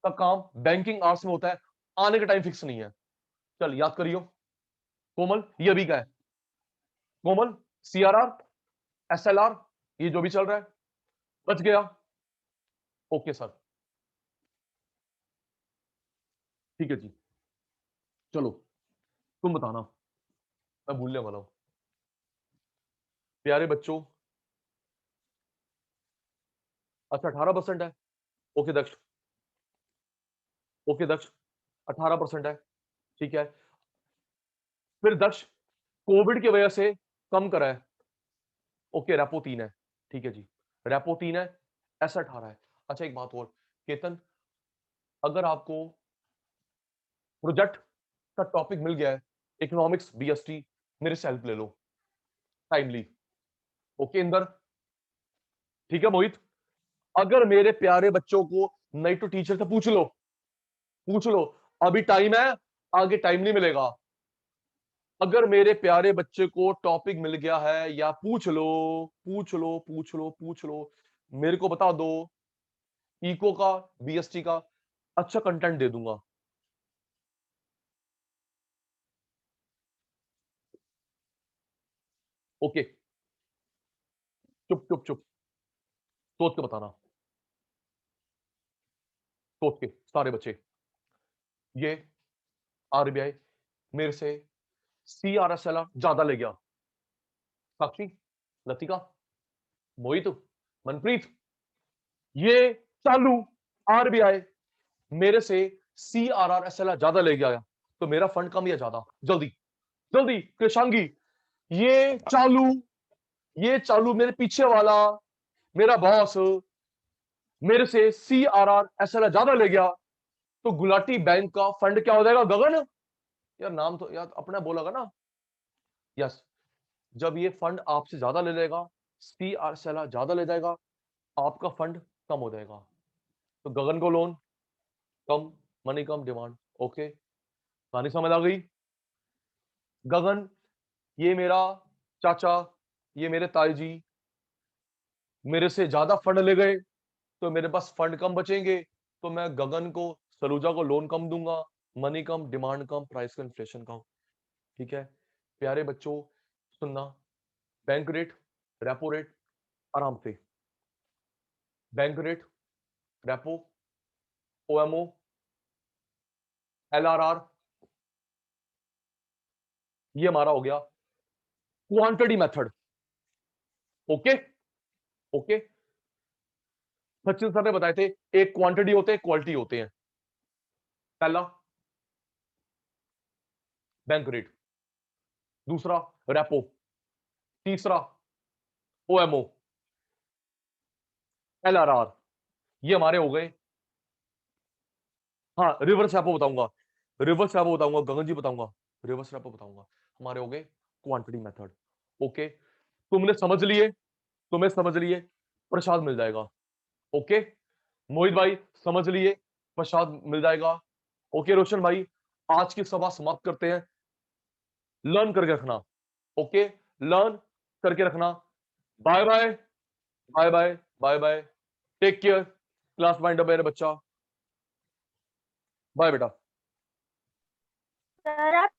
का काम बैंकिंग आवर्स में होता है, आने का टाइम फिक्स नहीं है। चल याद करियो। कोमल ये भी क्या है, कोमल CRR SLR ये जो भी चल रहा है, बच गया। ओके सर, ठीक है जी। चलो तुम बताना, मैं भूलने वाला हूं। प्यारे बच्चों, अच्छा 18% है। ओके दक्ष, ओके दक्ष 18% है, ठीक है। फिर दक्ष कोविड की वजह से कम करा है। ओके रेपो 3 है, ठीक है जी, रेपो 3 है, ऐसा 18 है। अच्छा एक बात और केतन, अगर आपको प्रोजेक्ट का टॉपिक मिल गया है इकोनॉमिक्स BST, मेरे से हेल्प ले लो टाइमली। ओके इंदर, ठीक है मोहित, अगर मेरे प्यारे बच्चों को नहीं तो टीचर से पूछ लो, पूछ लो, अभी टाइम है, आगे टाइम नहीं मिलेगा। अगर मेरे प्यारे बच्चे को टॉपिक मिल गया है या पूछ लो, पूछ लो, पूछ लो, पूछ लो, मेरे को बता दो, इको का BST का अच्छा कंटेंट दे दूंगा। ओके चुप चुप चुप, सोच के बताना, सोच के सारे बच्चे। ये RBI मेरे से CRSLR ज्यादा ले गया। साक्षी, लतिका, मोहित, मनप्रीत, ये चालू RBI मेरे से CRR SLR ज्यादा ले गया, तो मेरा फंड कम या ज्यादा? जल्दी जल्दी कृषांगी, ये चालू, ये चालू मेरे पीछे वाला मेरा बॉस मेरे से CRR SLR ज्यादा ले गया, तो गुलाटी बैंक का फंड क्या हो जाएगा? गगन यार नाम तो यार अपना बोला ना। यस, जब ये फंड आपसे ज्यादा ले लेगा, CRSLR ज्यादा ले जाएगा, आपका फंड कम हो जाएगा। तो गगन को लोन कम, मनी कम, डिमांड। ओके, कहानी समझ आ गई? गगन ये मेरा चाचा, ये मेरे ताई जी मेरे से ज्यादा फंड ले गए, तो मेरे पास फंड कम बचेंगे, तो मैं गगन को, सलूजा को लोन कम दूंगा, मनी कम, डिमांड कम, प्राइस का इन्फ्लेशन कम। ठीक है प्यारे बच्चों, सुनना, बैंक रेट, रेपो रेट, आराम से, bank rate, repo, OMO, LRR, ये हमारा हो गया quantity method. Okay okay, Sachin sir ने बताए थे एक क्वांटिटी होते हैं, क्वालिटी होते हैं। पहला बैंक रेट, दूसरा रेपो, तीसरा OMO, LRR, ये हमारे हो गए। हाँ रिवर्स रेपो बताऊंगा, रिवर्स रेपो बताऊंगा, गगन जी बताऊंगा, रिवर्स रेपो बताऊंगा, हमारे हो गए क्वांटिटी मेथड। ओके, तुमने समझ लिए, तुम्हें समझ लिए, प्रसाद मिल जाएगा। ओके मोहित भाई समझ लिए, प्रसाद मिल जाएगा। ओके रोशन भाई, आज की सभा समाप्त करते हैं। लर्न करके रखना, ओके, लर्न करके रखना। Bye bye, bye bye, bye bye, take care, class mind up मेरे बच्चा, बाय बेटा। सर आप